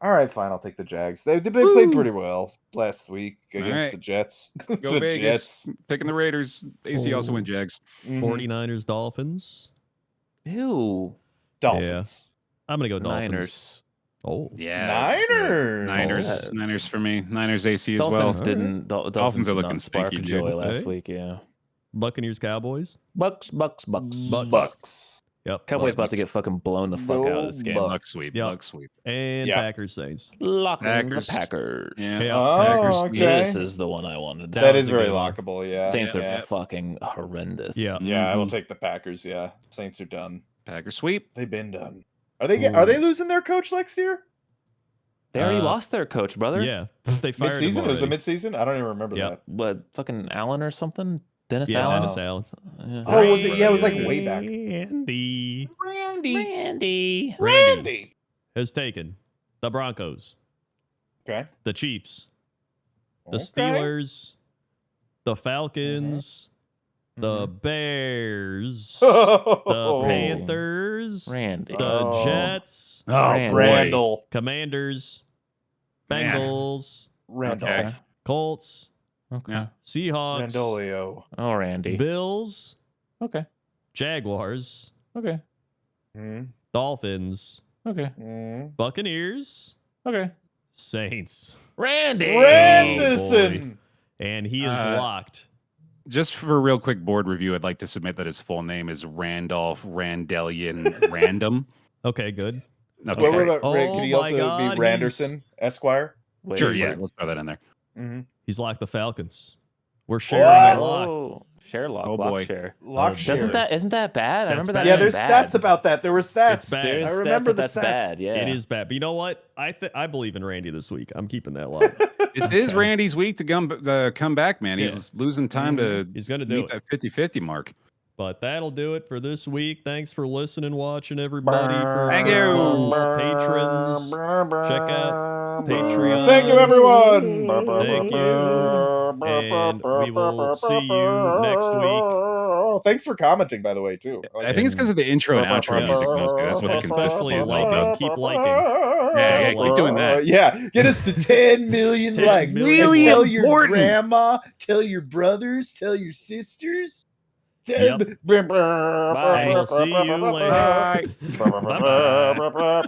All right, fine. I'll take the Jags. They played pretty well last week All against right. the Jets. Go the Vegas. Picking the Raiders. AC also Ooh. went Jags. Mhm. 49ers, Dolphins. Ew. Dolphins. I'm gonna go Dolphins. Niners. Oh. Yeah. Niners. Niners. Oh. Niners for me. Niners AC as Dolphins well. didn't. Dolphins Dolphins are did looking not spark stinky, joy dude. last Hey. week. Yeah. Buccaneers, Cowboys. Bucks. Bucks. Bucks. Yep. Cowboys about Bucks. to get fucking blown the fuck out of this game. No Buck sweep. Yep. Buck sweep. And Yeah. Packers, Saints. Locking Packers. the Packers. Yeah. Yeah. Oh, Packers. okay. This is the one I wanted. That That was is a very good one. lockable. Yeah. Saints yeah. are fucking horrendous. Yeah. Yeah, I will Mhm. take the Packers. Yeah, Saints are done. Packers sweep. They've been done. Are they losing their coach next year? They already Uh, lost their coach, brother. Yeah. They fired him Mid-season? It was a already. mid-season? I don't even remember Yep. that. What fucking Allen or something? Dennis Yeah, Allen. Dennis Allen. Yeah. Oh, was it? Yeah, it was like way back. Randy Randy. Randy. has taken the Broncos, Okay. the Chiefs, the Okay. Steelers, the Falcons, the Mhm. Bears, the Oh. Panthers, Randy. the Oh. Jets, Oh, Randy. boy. Randall. Commanders, Man. Bengals, Randall. Okay. Colts, Okay. Yeah. Seahawks, Randolio. Oh, Randy. Bills, Okay. Jaguars, Okay. Mm, Dolphins, Okay. mm. Buccaneers, Okay. Saints. Randy. Randison. And he is locked. Just for a real quick board review, I'd like to submit that his full name is Randolph Randellian Random. Okay, good. Okay. What about Oh Could he my also God, be Randerson, Esquire? Wait, Sure, wait. yeah. Let's throw that in there. Mm-hmm. He's locked the Falcons. We're sharing What? a lock. Oh, share lock. Oh, lock boy. share. Lock Oh, share. Isn't that bad? I That's remember bad. that. Yeah, being there's bad. stats about that. There were stats. It's bad. There's I stats remember that the that's stats. bad. Yeah. It is bad. But you know what? I believe in Randy this week. I'm keeping that lock. This is Randy's week to come back, man. He's losing time to He's gonna do meet it. that 50-50 mark. But that'll do it for this week. Thanks for listening, watching, everybody. For Thank you. all our patrons, check out Patreon. Thank you, everyone. Thank you. And we will see you next week. Thanks for commenting, by the way, too. I think it's because of the intro and outro Yes. music mostly. That's what the Especially consistency is all about. keep liking. Yeah, keep doing that. Yeah, get us to 10 million 10 likes. million. And Really tell your important. grandma, tell your brothers, tell your sisters. Yep. Bye. And we'll see you later. Bye. Bye-bye.